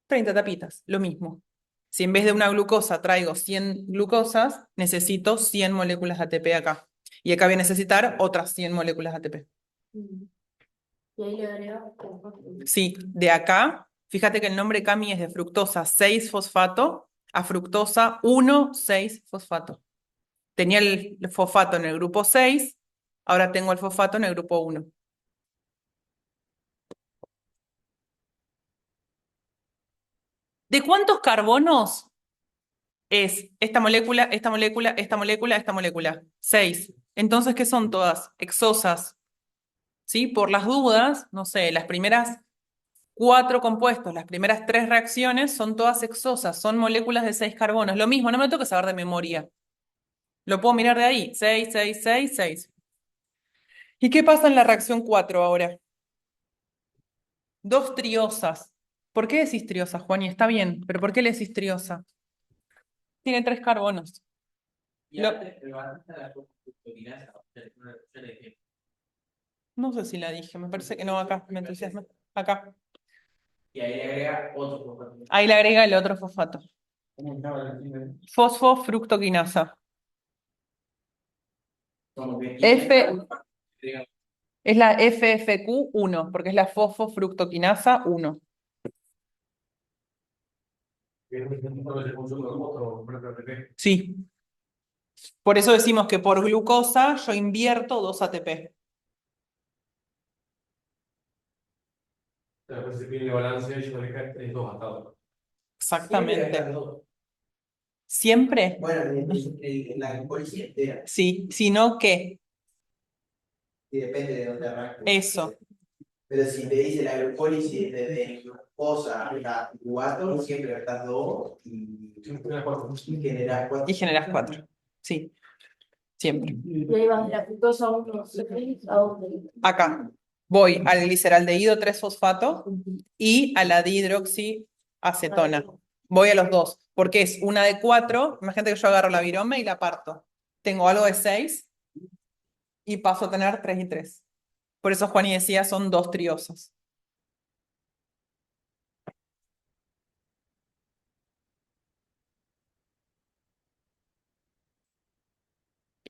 30 tapitas, lo mismo. Si en vez de una glucosa traigo 100 glucosas, necesito 100 moléculas de ATP acá. Y acá voy a necesitar otras 100 moléculas de ATP. Y ahí le agrega. Sí, de acá, fíjate que el nombre Cami es de fructosa 6-fosfato a fructosa 1,6-fosfato. Tenía el fosfato en el grupo 6, ahora tengo el fosfato en el grupo 1. ¿De cuántos carbonos es esta molécula, esta molécula, esta molécula, esta molécula? 6. Entonces, ¿qué son todas? Exosas. ¿Sí? Por las dudas, no sé, las primeras 4 compuestos, las primeras 3 reacciones son todas exosas, son moléculas de 6 carbonos. Lo mismo, no me tengo que saber de memoria. Lo puedo mirar de ahí. 6, 6, 6, 6. ¿Y qué pasa en la reacción 4 ahora? 2 triosas. ¿Por qué decís triosa, Juan? Y está bien, pero ¿por qué le decís triosa? Tiene 3 carbonos. Y antes, pero antes de la fructoquinasa, yo le dije, No sé si la dije, me parece que no, acá, me entusiasma. Acá. y ahí le agrega otro fosfato. Ahí le agrega el otro fosfato. ¿Cómo estaba la enzima? Fosfofructoquinasa. Como que F agrega es la FFQ1, porque es la fosfofructoquinasa 1. Sí. Por eso decimos que por glucosa yo invierto 2 ATP. Después se pierde balance y yo dejar tres dos atados. Exactamente. ¿Siempre? Bueno, la glucólisis entera, Sí, sino que y depende de dónde arranque. eso. Pero si te dice la glucólisis desde glucosa hasta 4, siempre estás 2 y generas 4. Y generas 4. Sí. siempre. Y ahí vas de la fructosa 1,6 a dónde. Acá voy al gliceraldehído 3-fosfato y a la dihidroxiacetona. Voy a los dos, porque es una de 4. Imagínate que yo agarro la virome y la parto. Tengo algo de 6 y paso a tener 3 y 3. Por eso Juani decía son 2 triosas.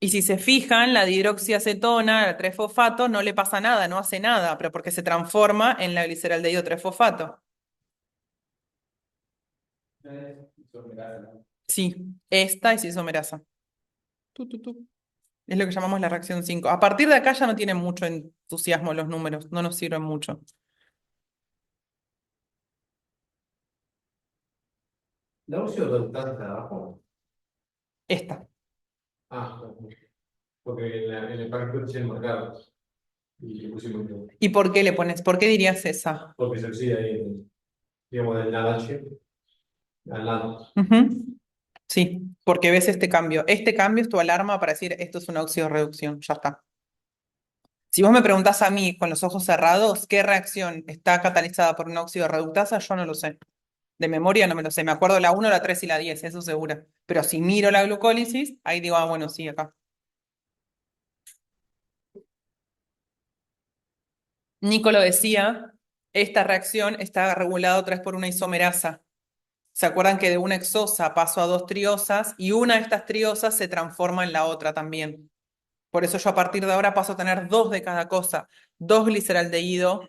Y si se fijan, la dihidroxiacetona, el 3-fosfato, no le pasa nada, no hace nada, pero porque se transforma en la gliceraldehído 3-fosfato. Sí, esta es isomerasa. Tu. Es lo que llamamos la reacción 5. A partir de acá ya no tienen mucho entusiasmo los números, no nos sirven mucho. La óxido reductasa está abajo. Esta. Ah, porque en el parque pusieron marcados. Y le pusimos yo. ¿Y por qué le pones? ¿Por qué dirías esa? Porque se oxida ahí, digamos, del lado H al lado. Ujú. Sí, porque ves este cambio. Este cambio es tu alarma para decir esto es una oxidorreducción, ya está. Si vos me preguntás a mí con los ojos cerrados qué reacción está catalizada por una oxidorreductasa, yo no lo sé. De memoria no me lo sé. Me acuerdo la 1, la 3 y la 10, eso segura. Pero si miro la glucólisis, ahí digo, ah, bueno, sí, acá. Nico lo decía, esta reacción está regulada otra vez por una isomerasa. ¿Se acuerdan que de una hexosa paso a 2 triosas y una de estas triosas se transforma en la otra también? Por eso yo a partir de ahora paso a tener 2 de cada cosa. 2 gliceraldehído,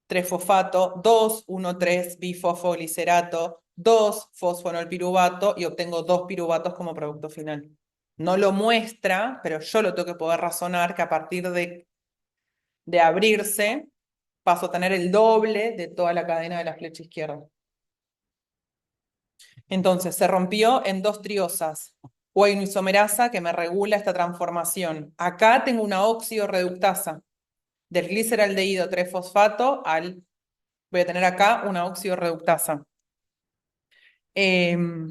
3-fosfato, 2,1,3-bifosfoglicerato, 2-fosfonolpiruvato y obtengo 2 piruvatos como producto final. No lo muestra, pero yo lo tengo que poder razonar que a partir de abrirse paso a tener el doble de toda la cadena de la flecha izquierda. Entonces, se rompió en 2 triosas. O hay una isomerasa que me regula esta transformación. Acá tengo una oxidorreductasa. Del gliceraldehído 3-fosfato al... Voy a tener acá una oxidorreductasa. Les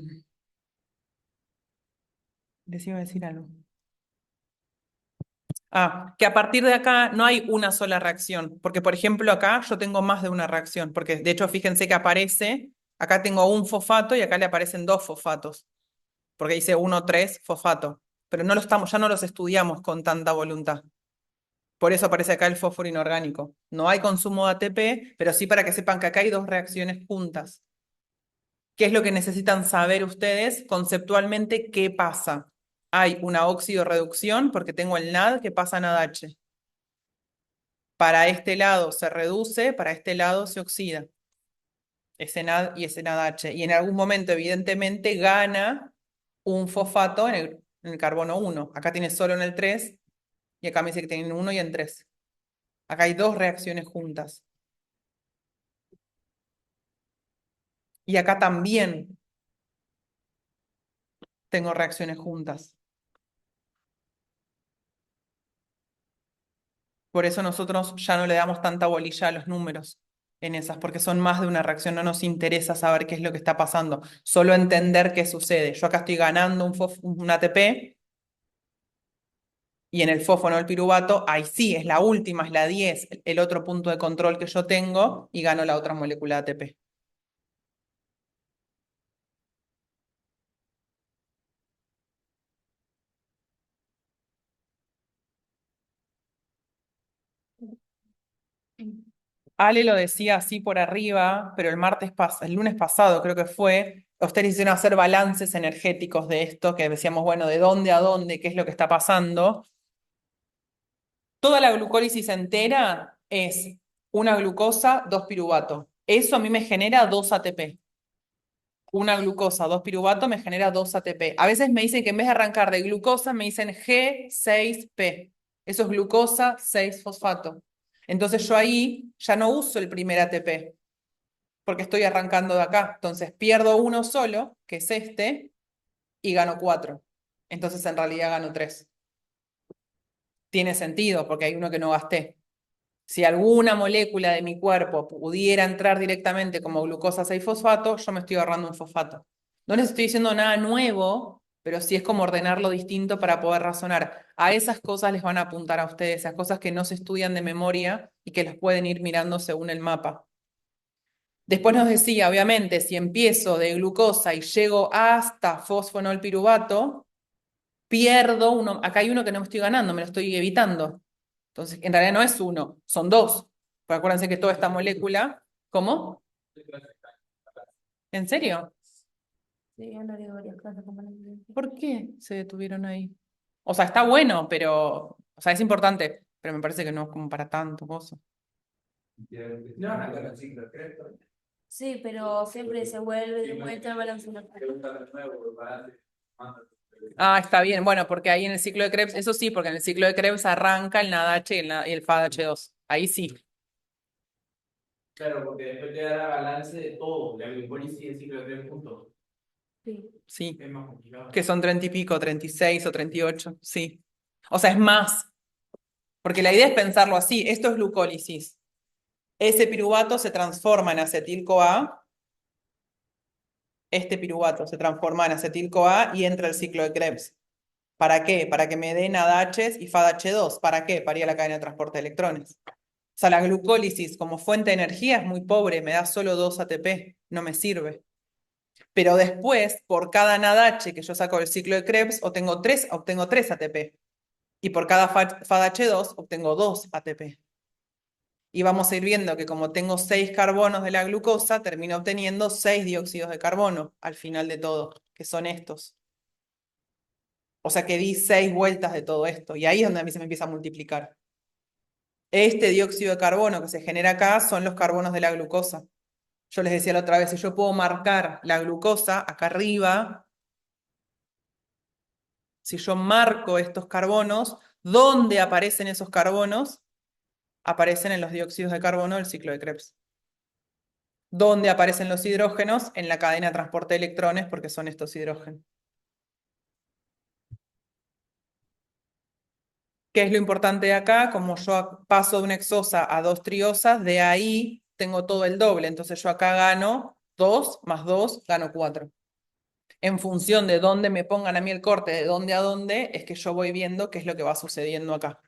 iba a decir algo. Que a partir de acá no hay una sola reacción, porque por ejemplo acá yo tengo más de una reacción, porque de hecho fíjense que aparece, acá tengo un fosfato y acá le aparecen 2 fosfatos, porque dice 1,3-fosfato, pero no lo estamos, ya no los estudiamos con tanta voluntad. Por eso aparece acá el fósforo inorgánico. No hay consumo de ATP, pero sí para que sepan que acá hay 2 reacciones juntas. ¿Qué es lo que necesitan saber ustedes conceptualmente? ¿Qué pasa? Hay una oxidorreducción porque tengo el NAD que pasa a NADH. Para este lado se reduce, para este lado se oxida. Ese NAD y ese NADH. Y en algún momento, evidentemente, gana un fosfato en el carbono 1. Acá tiene solo en el 3 y acá me dice que tiene en 1 y en 3. Acá hay 2 reacciones juntas. Y acá también tengo reacciones juntas. Por eso nosotros ya no le damos tanta bolilla a los números en esas, porque son más de una reacción, no nos interesa saber qué es lo que está pasando, solo entender qué sucede. Yo acá estoy ganando un ATP y en el fósforo, el piruvato, ahí sí, es la última, es la 10, el otro punto de control que yo tengo y gano la otra molécula de ATP. Ale lo decía así por arriba, pero el lunes pasado creo que fue, ustedes hicieron hacer balances energéticos de esto, que decíamos, bueno, de dónde a dónde, qué es lo que está pasando. Toda la glucólisis entera es una glucosa, 2 piruvato. Eso a mí me genera 2 ATP. Una glucosa, 2 piruvato me genera 2 ATP. A veces me dicen que en vez de arrancar de glucosa, me dicen G6P. Eso es glucosa 6-fosfato. Entonces yo ahí ya no uso el primer ATP, porque estoy arrancando de acá. Entonces pierdo uno solo, que es este, y gano 4. Entonces en realidad gano 3. Tiene sentido, porque hay uno que no gasté. Si alguna molécula de mi cuerpo pudiera entrar directamente como glucosa 6-fosfato, yo me estoy ahorrando un fosfato. No les estoy diciendo nada nuevo, pero sí es como ordenarlo distinto para poder razonar. A esas cosas les van a apuntar a ustedes, a cosas que no se estudian de memoria y que las pueden ir mirando según el mapa. Después nos decía, obviamente, si empiezo de glucosa y llego hasta fosfonolpiruvato, pierdo uno. Acá hay uno que no me estoy ganando, me lo estoy evitando. Entonces, en realidad no es uno, son dos. Porque acuérdense que toda esta molécula, ¿cómo? ¿En serio? Sí, yo no digo varias clases como la que- ¿Por qué se detuvieron ahí? O sea, está bueno, pero, o sea, es importante, pero me parece que no es como para tanto cosa. No, no, con el ciclo, creo. Sí, pero siempre se vuelve de vuelta al balance. Pregunta de nuevo, balance, manda. Ah, está bien. Bueno, porque ahí en el ciclo de Krebs, eso sí, porque en el ciclo de Krebs arranca el NADH y el FADH2. Ahí sí. Claro, porque después te dará balance de todo, la glucólisis y el ciclo de 3 puntos. Sí. Sí. Es más complicado. Que son 30 y pico, 36 o 38. Sí. O sea, es más. Porque la idea es pensarlo así. Esto es glucólisis. Ese piruvato se transforma en acetil-CoA. Este piruvato se transforma en acetil-CoA y entra el ciclo de Krebs. ¿Para qué? Para que me den ADHs y FADH2. ¿Para qué? Para ir a la cadena de transporte de electrones. O sea, la glucólisis como fuente de energía es muy pobre, me da solo 2 ATP, no me sirve. Pero después, por cada NADH que yo saco del ciclo de Krebs, obtengo 3 ATP. Y por cada FADH2 obtengo 2 ATP. Y vamos a ir viendo que como tengo 6 carbonos de la glucosa, termino obteniendo 6 dióxidos de carbono al final de todo, que son estos. O sea que di 6 vueltas de todo esto. Y ahí es donde a mí se me empieza a multiplicar. Este dióxido de carbono que se genera acá son los carbonos de la glucosa. Yo les decía la otra vez, si yo puedo marcar la glucosa acá arriba, si yo marco estos carbonos, ¿dónde aparecen esos carbonos? Aparecen en los dióxidos de carbono del ciclo de Krebs. ¿Dónde aparecen los hidrógenos? En la cadena de transporte de electrones, porque son estos hidrógenos. ¿Qué es lo importante de acá? Como yo paso de una exosa a 2 triosas, de ahí tengo todo el doble. Entonces yo acá gano 2 más 2, gano 4. En función de dónde me pongan a mí el corte, de dónde a dónde, es que yo voy viendo qué es lo que va sucediendo acá.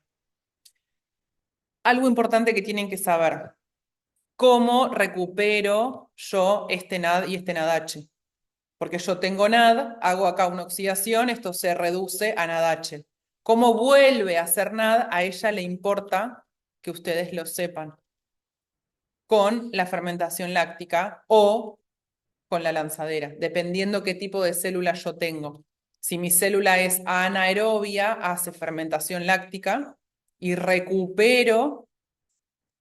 Algo importante que tienen que saber, ¿cómo recupero yo este NAD y este NADH? Porque yo tengo NAD, hago acá una oxidación, esto se reduce a NADH. ¿Cómo vuelve a ser NAD? A ella le importa que ustedes lo sepan con la fermentación láctica o con la lanzadera, dependiendo qué tipo de célula yo tengo. Si mi célula es anaerobia, hace fermentación láctica y recupero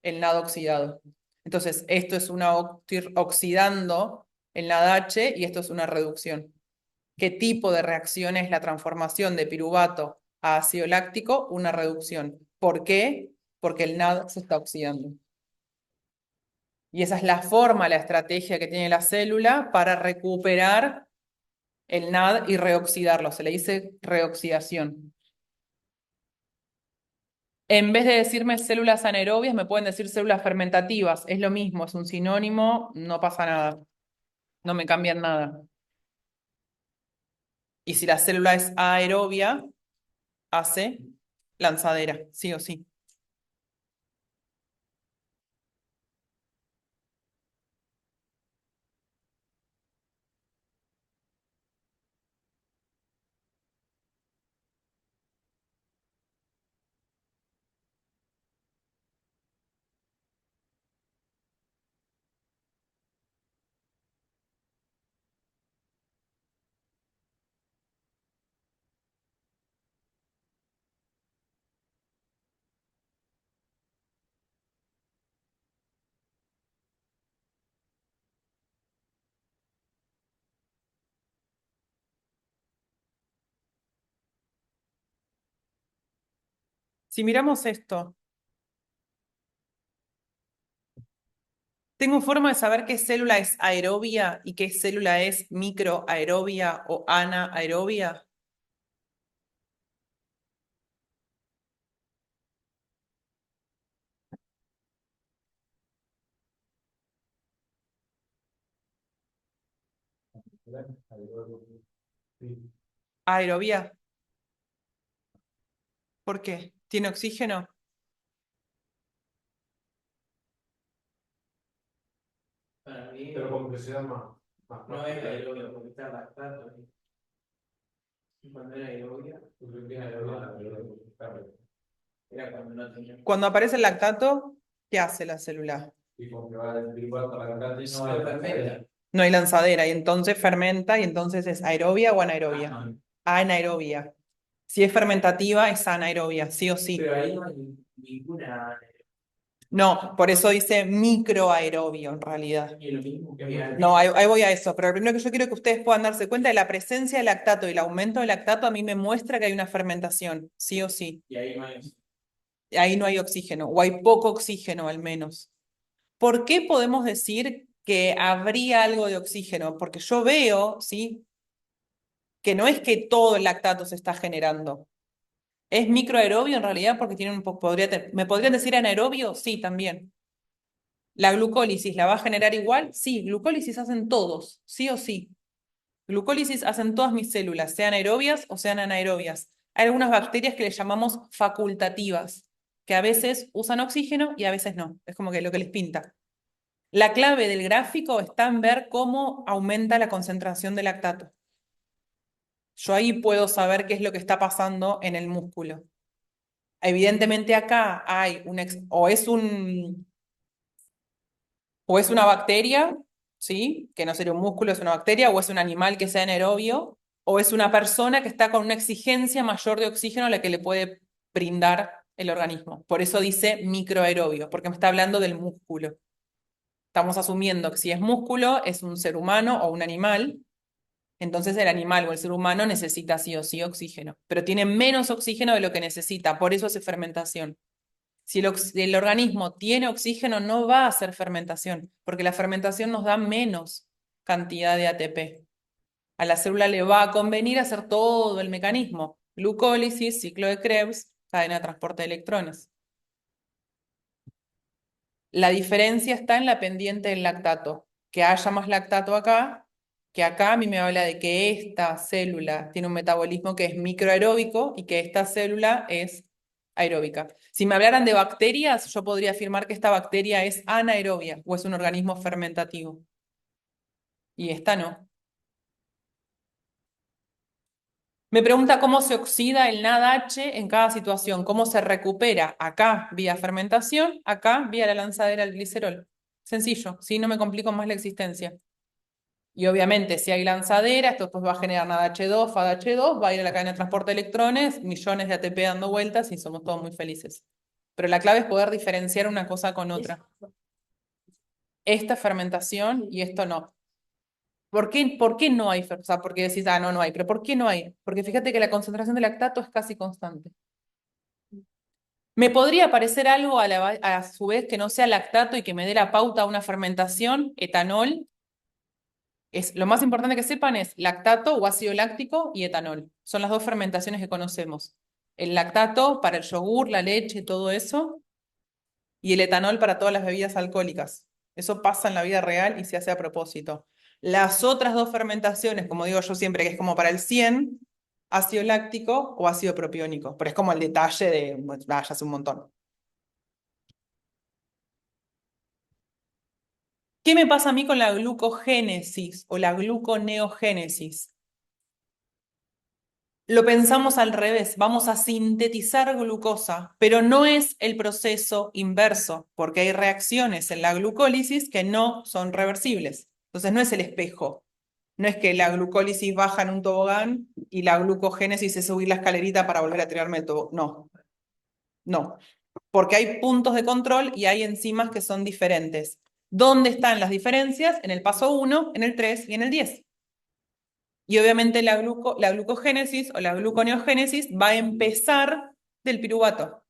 el NAD oxidado. Entonces, esto es estoy oxidando el NADH y esto es una reducción. ¿Qué tipo de reacción es la transformación de piruvato a ácido láctico? Una reducción. ¿Por qué? Porque el NAD se está oxidando. Y esa es la forma, la estrategia que tiene la célula para recuperar el NAD y reoxidarlo. Se le dice reoxidación. En vez de decirme células anaerobias, me pueden decir células fermentativas. Es lo mismo, es un sinónimo, no pasa nada. No me cambian nada. Y si la célula es aerobia, hace lanzadera, sí o sí. Si miramos esto, ¿tengo forma de saber qué célula es aerobia y qué célula es microaerobia o anaerobia? Sí. Aerobia. ¿Por qué? ¿Tiene oxígeno? Para mí, Pero como que sea más no es aerobio, porque está lactato. Y cuando era aerobia, Yo creo que es aerobia, pero era cuando no tenía. Cuando aparece el lactato, ¿qué hace la célula? y como que va del igual para la cantidad No hay fermenta. No hay lanzadera y entonces fermenta y entonces es aerobia o anaerobia. Anaerobia. Si es fermentativa, es anaerobia, sí o sí. Pero ahí no hay ninguna. No, por eso dice microaerobio en realidad. Y lo mismo que No, ahí voy a eso, pero lo primero que yo quiero que ustedes puedan darse cuenta de la presencia del lactato y el aumento del lactato a mí me muestra que hay una fermentación, sí o sí. Y ahí no hay. Ahí no hay oxígeno, o hay poco oxígeno al menos. ¿Por qué podemos decir que habría algo de oxígeno? Porque yo veo, ¿sí? Que no es que todo el lactato se está generando. ¿Es microaerobio en realidad? Porque tiene un poco, ¿me podrían decir anaerobio? Sí, también. ¿La glucólisis la va a generar igual? Sí, glucólisis hacen todos, sí o sí. Glucólisis hacen todas mis células, sean aerobias o sean anaerobias. Hay algunas bacterias que les llamamos facultativas, que a veces usan oxígeno y a veces no. Es como que lo que les pinta. La clave del gráfico está en ver cómo aumenta la concentración de lactato. Yo ahí puedo saber qué es lo que está pasando en el músculo. Evidentemente acá hay o es una bacteria, ¿sí? Que no sería un músculo, es una bacteria, o es un animal que sea anaerobio, o es una persona que está con una exigencia mayor de oxígeno a la que le puede brindar el organismo. Por eso dice microaerobio, porque me está hablando del músculo. Estamos asumiendo que si es músculo, es un ser humano o un animal, entonces el animal o el ser humano necesita sí o sí oxígeno, pero tiene menos oxígeno de lo que necesita, por eso hace fermentación. Si el organismo tiene oxígeno, no va a hacer fermentación, porque la fermentación nos da menos cantidad de ATP. A la célula le va a convenir hacer todo el mecanismo: glucólisis, ciclo de Krebs, cadena de transporte de electrones. La diferencia está en la pendiente del lactato. Que haya más lactato acá, que acá a mí me habla de que esta célula tiene un metabolismo que es microaeróbico y que esta célula es aeróbica. Si me hablaran de bacterias, yo podría afirmar que esta bacteria es anaerobia o es un organismo fermentativo. Y esta no. Me pregunta cómo se oxida el NADH en cada situación, cómo se recupera acá vía fermentación, acá vía la lanzadera del glicerol. Sencillo, ¿sí? No me complico más la existencia. Y obviamente, si hay lanzadera, esto después va a generar NADH2, FADH2, va a ir a la cadena de transporte de electrones, millones de ATP dando vueltas y somos todos muy felices. Pero la clave es poder diferenciar una cosa con otra. Esta fermentación y esto no. ¿Por qué no hay? O sea, porque decís, ah, no, no hay. Pero ¿por qué no hay? Porque fíjate que la concentración de lactato es casi constante. ¿Me podría parecer algo a su vez que no sea lactato y que me dé la pauta a una fermentación? Etanol. Lo más importante que sepan es lactato o ácido láctico y etanol. Son las dos fermentaciones que conocemos. El lactato para el yogur, la leche, todo eso, y el etanol para todas las bebidas alcohólicas. Eso pasa en la vida real y se hace a propósito. Las otras dos fermentaciones, como digo yo siempre, que es como para el 100, ácido láctico o ácido propiónico, pero es como el detalle de, bueno, ya hace un montón. ¿Qué me pasa a mí con la glucogénesis o la gluconeogénesis? Lo pensamos al revés, vamos a sintetizar glucosa, pero no es el proceso inverso, porque hay reacciones en la glucólisis que no son reversibles. Entonces no es el espejo, no es que la glucólisis baja en un tobogán y la glucogénesis es subir la escalerita para volver a tirarme el tobogán. No, no, porque hay puntos de control y hay enzimas que son diferentes. ¿Dónde están las diferencias? En el paso 1, en el 3 y en el 10. Y obviamente la glucogénesis o la gluconeogénesis va a empezar del piruvato.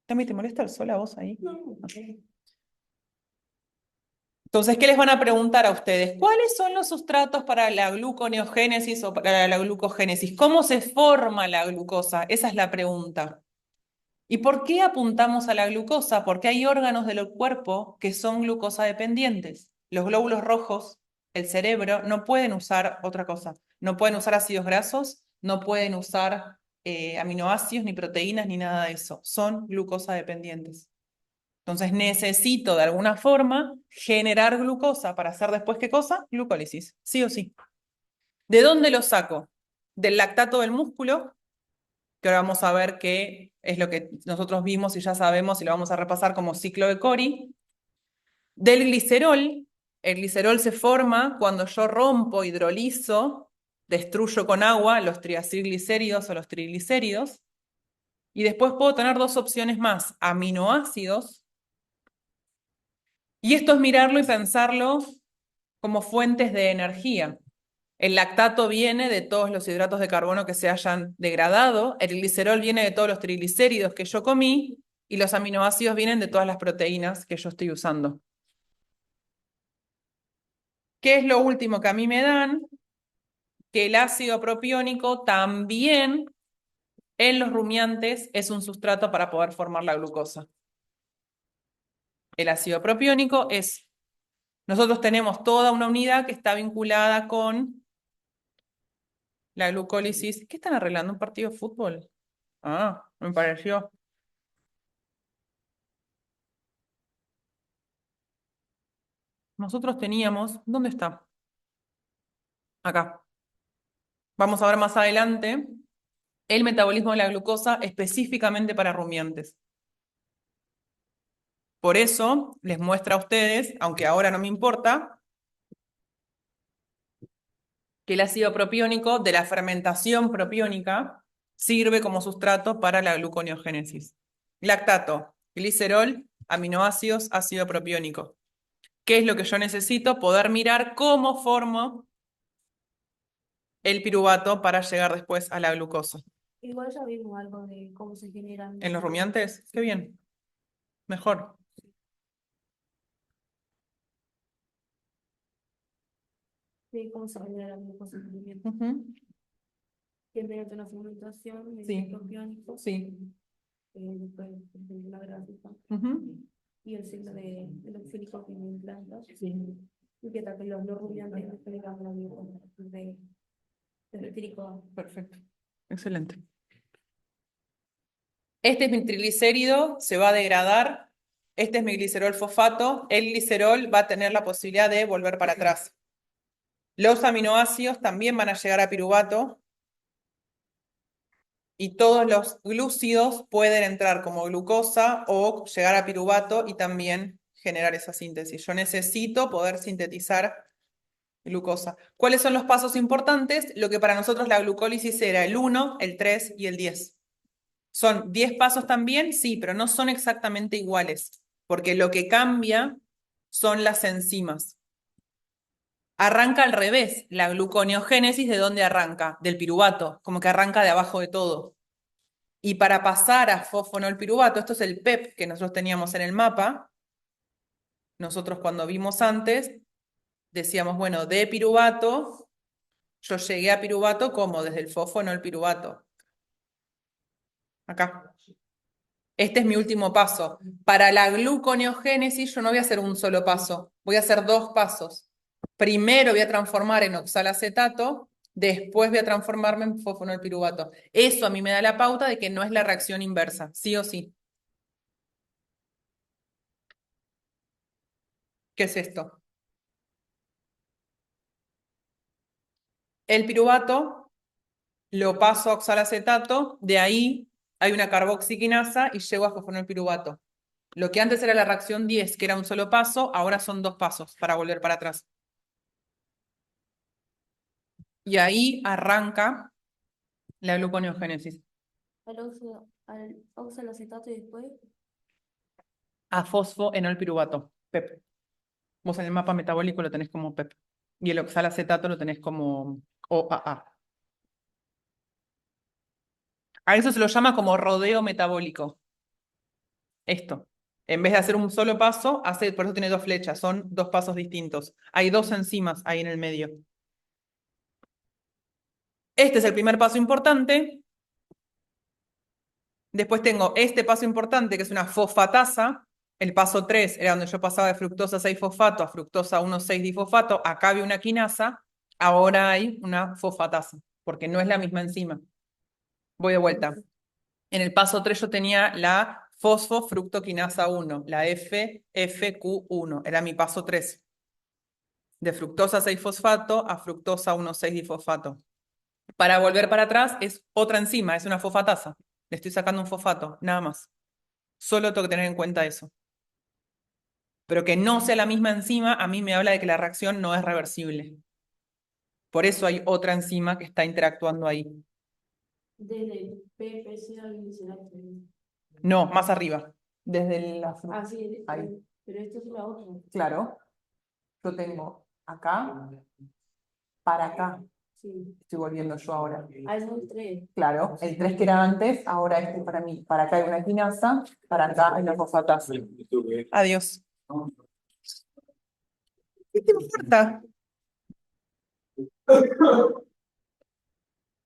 ¿También te molesta el sol a vos ahí? Entonces, ¿qué les van a preguntar a ustedes? ¿Cuáles son los sustratos para la gluconeogénesis o para la glucogénesis? ¿Cómo se forma la glucosa? Esa es la pregunta. ¿Y por qué apuntamos a la glucosa? Porque hay órganos del cuerpo que son glucosa dependientes. Los glóbulos rojos el cerebro, no pueden usar otra cosa. No pueden usar ácidos grasos, no pueden usar aminoácidos, ni proteínas, ni nada de eso. Son glucosa dependientes. Entonces necesito de alguna forma generar glucosa para hacer después ¿qué cosa? Glucólisis, sí o sí. ¿De dónde lo saco? Del lactato del músculo, que ahora vamos a ver qué es lo que nosotros vimos y ya sabemos y lo vamos a repasar como ciclo de Cori. Del glicerol, el glicerol se forma cuando yo rompo, hidrolizo, destruyo con agua los triacilglicéridos o los triglicéridos. Y después puedo tener dos opciones más, aminoácidos. Y esto es mirarlo y pensarlo como fuentes de energía. El lactato viene de todos los hidratos de carbono que se hayan degradado, el glicerol viene de todos los triglicéridos que yo comí y los aminoácidos vienen de todas las proteínas que yo estoy usando. ¿Qué es lo último que a mí me dan? Que el ácido propiónico también en los rumiantes es un sustrato para poder formar la glucosa. El ácido propiónico es, nosotros tenemos toda una unidad que está vinculada con la glucólisis. ¿Qué están arreglando? ¿Un partido de fútbol? Ah, me pareció. Nosotros teníamos, ¿dónde está? Acá. Vamos a ver más adelante el metabolismo de la glucosa específicamente para rumiantes. Por eso les muestra a ustedes, aunque ahora no me importa, que el ácido propiónico de la fermentación propiónica sirve como sustrato para la gluconeogénesis. Lactato, glicerol, aminoácidos, ácido propiónico. ¿Qué es lo que yo necesito? Poder mirar cómo formo el piruvato para llegar después a la glucosa. Igual ya vimos algo de cómo se generan. ¿En los rumiantes? Qué bien. Mejor. De cómo se genera la glucosa en el alimento. Ujú. Que mediante una fermentación, Sí. mediante propiónicos, Sí. después de la gráfica Ujú. y el ciclo de los fílicos que en plantas. Sí. Y que también los rumiantes generan la glucosa del fílico. Perfecto. Excelente. Este es mi triglicérido, se va a degradar. Este es mi glicerol fosfato. El glicerol va a tener la posibilidad de volver para atrás. Los aminoácidos también van a llegar a piruvato. Y todos los glúcidos pueden entrar como glucosa o llegar a piruvato y también generar esa síntesis. Yo necesito poder sintetizar glucosa. ¿Cuáles son los pasos importantes? Lo que para nosotros la glucólisis era el 1, el 3 y el 10. ¿Son 10 pasos también? Sí, pero no son exactamente iguales, porque lo que cambia son las enzimas. Arranca al revés, la gluconeogénesis, ¿de dónde arranca? Del piruvato, como que arranca de abajo de todo. Y para pasar a fosfonolpiruvato, esto es el PEP que nosotros teníamos en el mapa, nosotros cuando vimos antes, decíamos, bueno, de piruvato, yo llegué a piruvato como desde el fosfonolpiruvato. Acá. Este es mi último paso. Para la gluconeogénesis yo no voy a hacer un solo paso, voy a hacer dos pasos. Primero voy a transformar en oxalacetato, después voy a transformarme en fosfonolpiruvato. Eso a mí me da la pauta de que no es la reacción inversa, sí o sí. ¿Qué es esto? El piruvato lo paso a oxalacetato, de ahí hay una carboxiquinasa y llego a fosfonolpiruvato. Lo que antes era la reacción 10, que era un solo paso, ahora son dos pasos para volver para atrás. Y ahí arranca la gluconeogénesis. Al oxalacetato y después. A fosfoenolpiruvato, PEP. Vos en el mapa metabólico lo tenés como PEP. Y el oxalacetato lo tenés como OAA. A eso se lo llama como rodeo metabólico. Esto. En vez de hacer un solo paso, por eso tiene dos flechas, son dos pasos distintos. Hay dos enzimas ahí en el medio. Este es el primer paso importante. Después tengo este paso importante, que es una fosfatasa. El paso 3 era donde yo pasaba de fructosa 6-fosfato a fructosa 1,6-difosfato. Acá había una quinasa, ahora hay una fosfatasa, porque no es la misma enzima. Voy de vuelta. En el paso 3 yo tenía la fosfofructoquinasa 1, la FFQ1, era mi paso 3. De fructosa 6-fosfato a fructosa 1,6-difosfato. Para volver para atrás es otra enzima, es una fosfatasa. Le estoy sacando un fosfato, nada más. Solo tengo que tener en cuenta eso. Pero que no sea la misma enzima, a mí me habla de que la reacción no es reversible. Por eso hay otra enzima que está interactuando ahí. Desde PPC al glicerol. No, más arriba. Desde la Ah, sí, ahí. pero esto es la otra. Claro. Yo tengo acá para acá. Sí. Estoy volviendo yo ahora. Ah, es un 3. Claro, el 3 que era antes, ahora este para mí. Para acá hay una quinasa, para acá hay una fosfatasa. Adiós. ¿Qué te importa?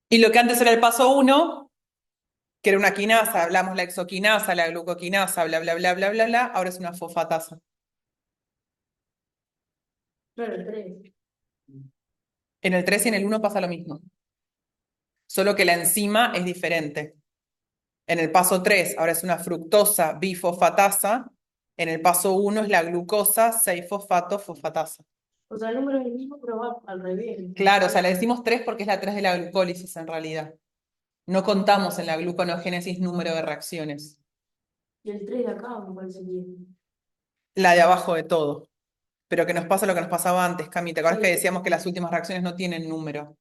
Y lo que antes era el paso 1, que era una quinasa, hablamos la exoquinasa, la glucoquinasa, bla, bla, bla, bla, bla, bla, ahora es una fosfatasa. Claro, el 3. En el 3 y en el 1 pasa lo mismo. Solo que la enzima es diferente. En el paso 3 ahora es una fructosa bifosfatasa. En el paso 1 es la glucosa 6-fosfato-fosfatasa. O sea, el número es el mismo, pero va al revés. Claro, o sea, le decimos 3 porque es la 3 de la glucólisis en realidad. No contamos en la gluconeogénesis número de reacciones. Y el 3 de acá, me parece bien. La de abajo de todo. Pero que nos pasa lo que nos pasaba antes, Cami. ¿Te acuerdas Sí. que decíamos que las últimas reacciones no tienen número?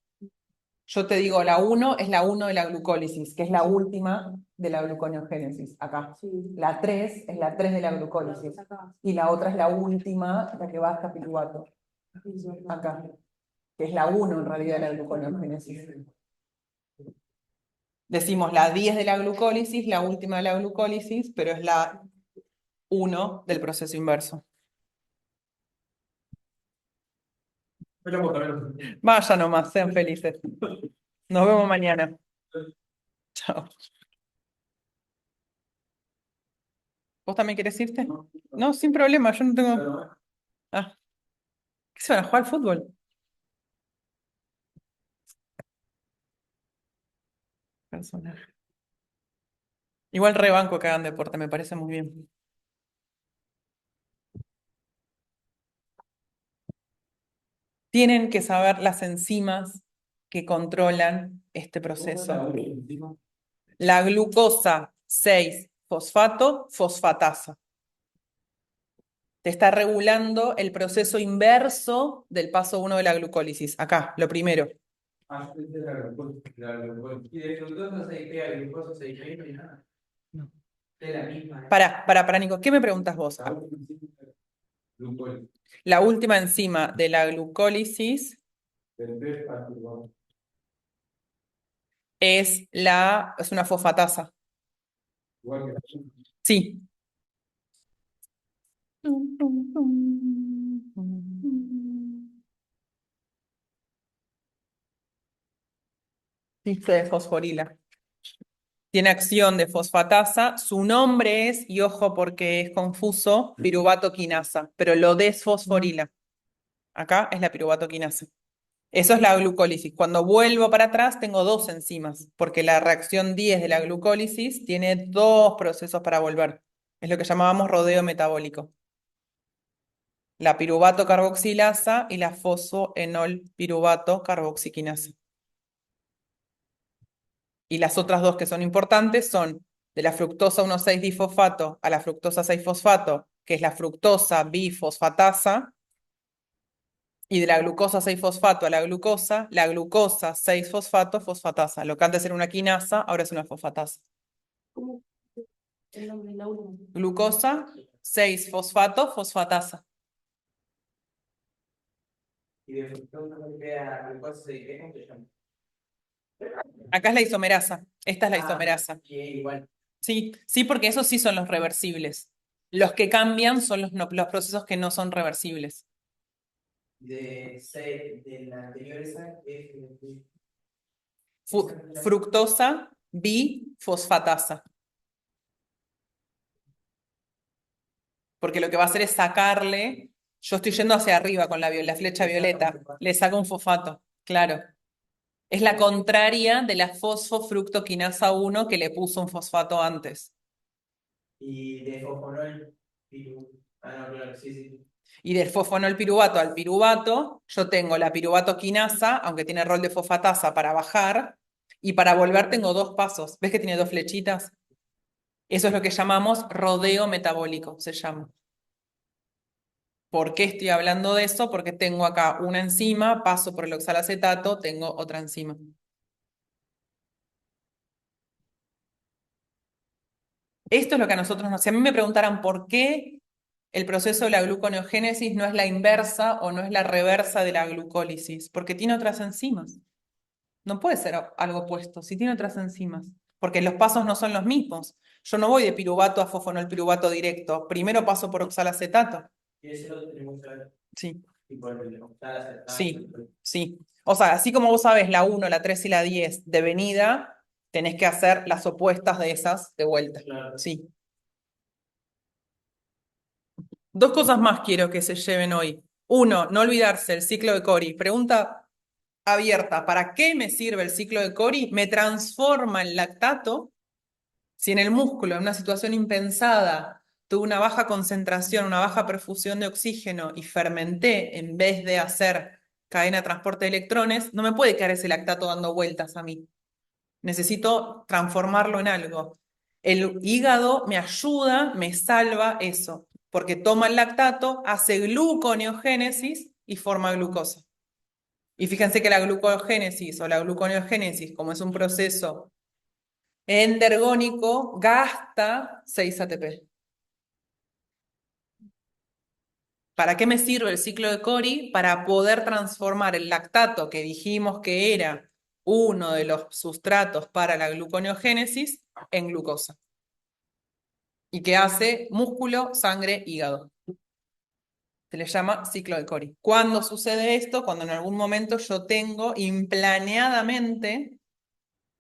Yo te digo, la 1 es la 1 de la glucólisis, que es la última de la gluconeogénesis, acá. Sí. La 3 es la 3 de la glucólisis. Y la otra es la última, la que va hasta piruvato, acá. Que es la 1 en realidad de la gluconeogénesis. Decimos la 10 de la glucólisis, la última de la glucólisis, pero es la 1 del proceso inverso. Vaya nomás, sean felices. Nos vemos mañana. Chao. ¿Vos también querés irte? No, sin problema, yo no tengo. Ah, ¿qué se van a jugar al fútbol? Personaje. Igual rebanco que hagan deporte, me parece muy bien. Tienen que saber las enzimas que controlan este proceso. La glucosa 6-fosfato, fosfatasa. Te está regulando el proceso inverso del paso 1 de la glucólisis. Acá, lo primero. Ah, es de la glucosa. Y de fructosa 6P a glucosa 6P no hay nada. No. Es la misma. Para, Nico, ¿qué me preguntas vos? Glucosa. La última enzima de la glucólisis es una fosfatasa. Sí. Dice de fosforila. Tiene acción de fosfatasa. Su nombre es, y ojo porque es confuso, piruvatoquinasa, pero lo desfosforila. Acá es la piruvatoquinasa. Eso es la glucólisis. Cuando vuelvo para atrás tengo dos enzimas, porque la reacción 10 de la glucólisis tiene dos procesos para volver. Es lo que llamábamos rodeo metabólico. La piruvato carboxilasa y la fosfoenol piruvato carboxiquinasa. Y las otras dos que son importantes son de la fructosa 1,6-difosfato a la fructosa 6-fosfato, que es la fructosa bifosfatasa, y de la glucosa 6-fosfato a la glucosa 6-fosfato fosfatasa. Lo que antes era una quinasa, ahora es una fosfatasa. ¿Cómo? El nombre de la última. Glucosa 6-fosfato fosfatasa. Y de fructosa no queda glucosa 6P, ¿cómo se llama? Acá es la isomerasa. Esta es la isomerasa. Y igual. Sí, sí, porque esos sí son los reversibles. Los que cambian son los procesos que no son reversibles. De la anterior esa es Fructosa bifosfatasa. porque lo que va a hacer es sacarle, yo estoy yendo hacia arriba con la flecha violeta, le saca un fosfato, claro. Es la contraria de la fosfofructoquinasa 1 que le puso un fosfato antes. Y de fosfonol, no, claro, sí, sí. Y del fosfonol piruvato al piruvato, yo tengo la piruvato quinasa, aunque tiene rol de fosfatasa para bajar, y para volver tengo dos pasos. ¿Ves que tiene dos flechitas? Eso es lo que llamamos rodeo metabólico, se llama. ¿Por qué estoy hablando de eso? Porque tengo acá una enzima, paso por el oxalacetato, tengo otra enzima. Esto es lo que a nosotros nos... Si a mí me preguntaran por qué el proceso de la gluconeogénesis no es la inversa o no es la reversa de la glucólisis, porque tiene otras enzimas. No puede ser algo opuesto, si tiene otras enzimas, porque los pasos no son los mismos. Yo no voy de piruvato a fosfonolpiruvato directo, primero paso por oxalacetato. Y ese lo tenemos que ver, Sí, tipo el oxalacetato. sí, sí. O sea, así como vos sabes la 1, la 3 y la 10 de venida, tenés que hacer las opuestas de esas de vuelta. Claro. Sí. Dos cosas más quiero que se lleven hoy. Uno, no olvidarse el ciclo de Cori. Pregunta abierta, ¿para qué me sirve el ciclo de Cori? ¿Me transforma en lactato? Si en el músculo, en una situación impensada, tuve una baja concentración, una baja perfusión de oxígeno y fermenté en vez de hacer cadena de transporte de electrones, no me puede quedar ese lactato dando vueltas a mí. Necesito transformarlo en algo. El hígado me ayuda, me salva eso, porque toma el lactato, hace gluconeogénesis y forma glucosa. Y fíjense que la glucogénesis o la gluconeogénesis, como es un proceso endergónico, gasta 6 ATP. ¿Para qué me sirve el ciclo de Cori? Para poder transformar el lactato, que dijimos que era uno de los sustratos para la gluconeogénesis, en glucosa. Y que hace músculo, sangre, hígado. Se le llama ciclo de Cori. ¿Cuándo sucede esto? Cuando en algún momento yo tengo implaneadamente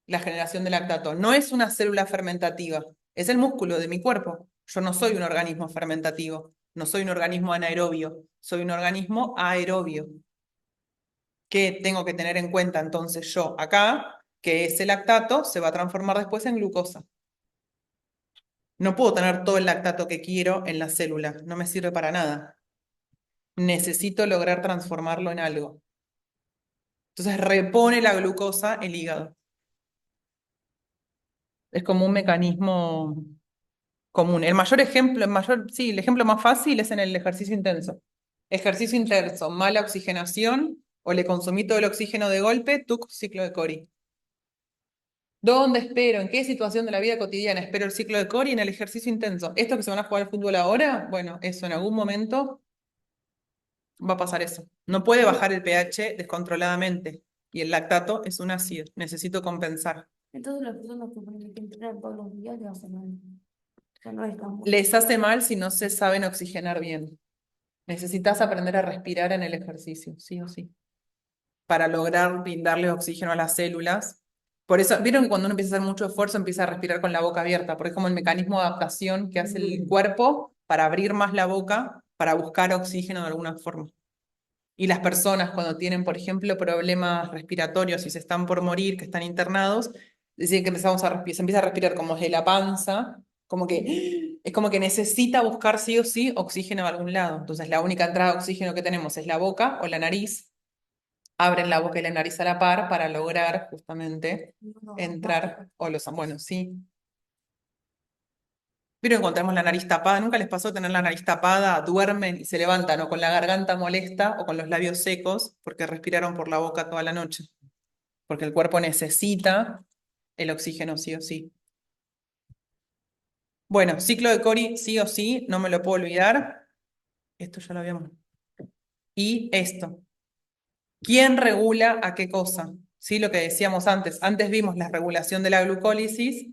la generación de lactato. No es una célula fermentativa, es el músculo de mi cuerpo. Yo no soy un organismo fermentativo, no soy un organismo anaerobio, soy un organismo aerobio. ¿Qué tengo que tener en cuenta entonces yo acá? Que ese lactato se va a transformar después en glucosa. No puedo tener todo el lactato que quiero en la célula, no me sirve para nada. Necesito lograr transformarlo en algo. Entonces repone la glucosa el hígado. Es como un mecanismo común. El mayor ejemplo, sí, el ejemplo más fácil es en el ejercicio intenso. Ejercicio intenso, mala oxigenación, o le consumí todo el oxígeno de golpe, tuc, ciclo de Cori. ¿Dónde espero? ¿En qué situación de la vida cotidiana espero el ciclo de Cori? En el ejercicio intenso. ¿Esto que se van a jugar al fútbol ahora? Bueno, eso en algún momento va a pasar eso. No puede bajar el pH descontroladamente. Y el lactato es un ácido. Necesito compensar. Entonces las personas que tienen que entrenar todos los días le hacen mal. O sea, no es tan bueno. Les hace mal si no se saben oxigenar bien. Necesitas aprender a respirar en el ejercicio, sí o sí, para lograr brindarle oxígeno a las células. Por eso, vieron que cuando uno empieza a hacer mucho esfuerzo, empieza a respirar con la boca abierta, porque es como el mecanismo de adaptación que hace el cuerpo para abrir más la boca, para buscar oxígeno de alguna forma. Y las personas cuando tienen, por ejemplo, problemas respiratorios y se están por morir, que están internados, deciden que empezamos a se empieza a respirar como desde la panza, como que es como que necesita buscar sí o sí oxígeno de algún lado. Entonces la única entrada de oxígeno que tenemos es la boca o la nariz. Abren la boca y la nariz a la par para lograr justamente entrar, o los, bueno, sí. Pero encontramos la nariz tapada, ¿nunca les pasó tener la nariz tapada? Duermen y se levantan o con la garganta molesta o con los labios secos porque respiraron por la boca toda la noche. Porque el cuerpo necesita el oxígeno sí o sí. Bueno, ciclo de Cori sí o sí, no me lo puedo olvidar. Esto ya lo habíamos. Y esto. ¿Quién regula a qué cosa? ¿Sí? Lo que decíamos antes. Antes vimos la regulación de la glucólisis.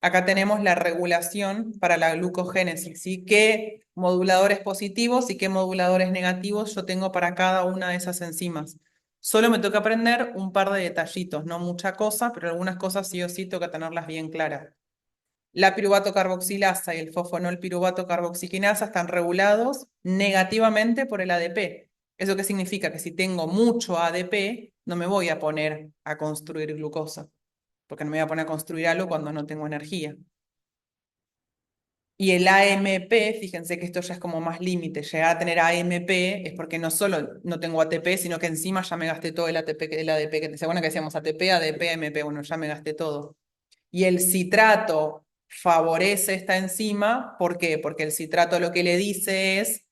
Acá tenemos la regulación para la glucogénesis, ¿sí? ¿Qué moduladores positivos y qué moduladores negativos yo tengo para cada una de esas enzimas? Solo me toca aprender un par de detallitos, no mucha cosa, pero algunas cosas sí o sí tengo que tenerlas bien claras. la piruvato carboxilasa y el fosfonol piruvato carboxiquinasa están regulados negativamente por el ADP. ¿Eso qué significa? Que si tengo mucho ADP, no me voy a poner a construir glucosa, porque no me voy a poner a construir algo cuando no tengo energía. Y el AMP, fíjense que esto ya es como más límite, llegar a tener AMP es porque no solo no tengo ATP, sino que encima ya me gasté todo el ATP, el ADP, ¿se acuerdan que decíamos ATP, ADP, AMP? Bueno, ya me gasté todo. Y el citrato favorece esta enzima, ¿por qué? Porque el citrato lo que le dice es,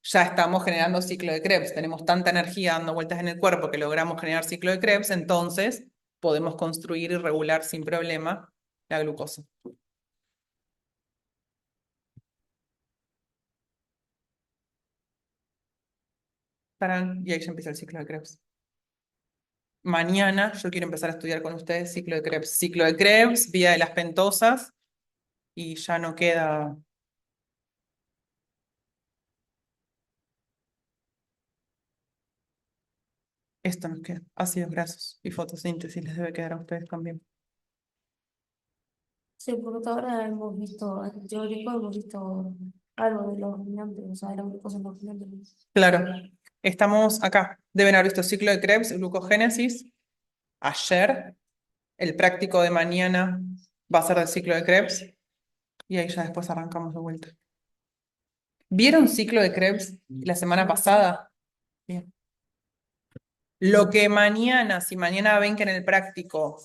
ya estamos generando ciclo de Krebs, tenemos tanta energía dando vueltas en el cuerpo que logramos generar ciclo de Krebs, entonces podemos construir y regular sin problema la glucosa. Y ahí ya empieza el ciclo de Krebs. Mañana yo quiero empezar a estudiar con ustedes ciclo de Krebs. Ciclo de Krebs, vía de las pentosas, y ya no queda. Esto nos queda. Ácidos grasos y fotosíntesis les debe quedar a ustedes también. Sí, porque ahora hemos visto, en teórico hemos visto algo de los rumiantes, o sea, de la glucosa en los rumiantes. Claro, estamos acá. Deben haber visto ciclo de Krebs, glucogénesis. Ayer, el práctico de mañana va a ser del ciclo de Krebs. Y ahí ya después arrancamos de vuelta. ¿Vieron ciclo de Krebs la semana pasada? Bien. Lo que mañana, si mañana ven que en el práctico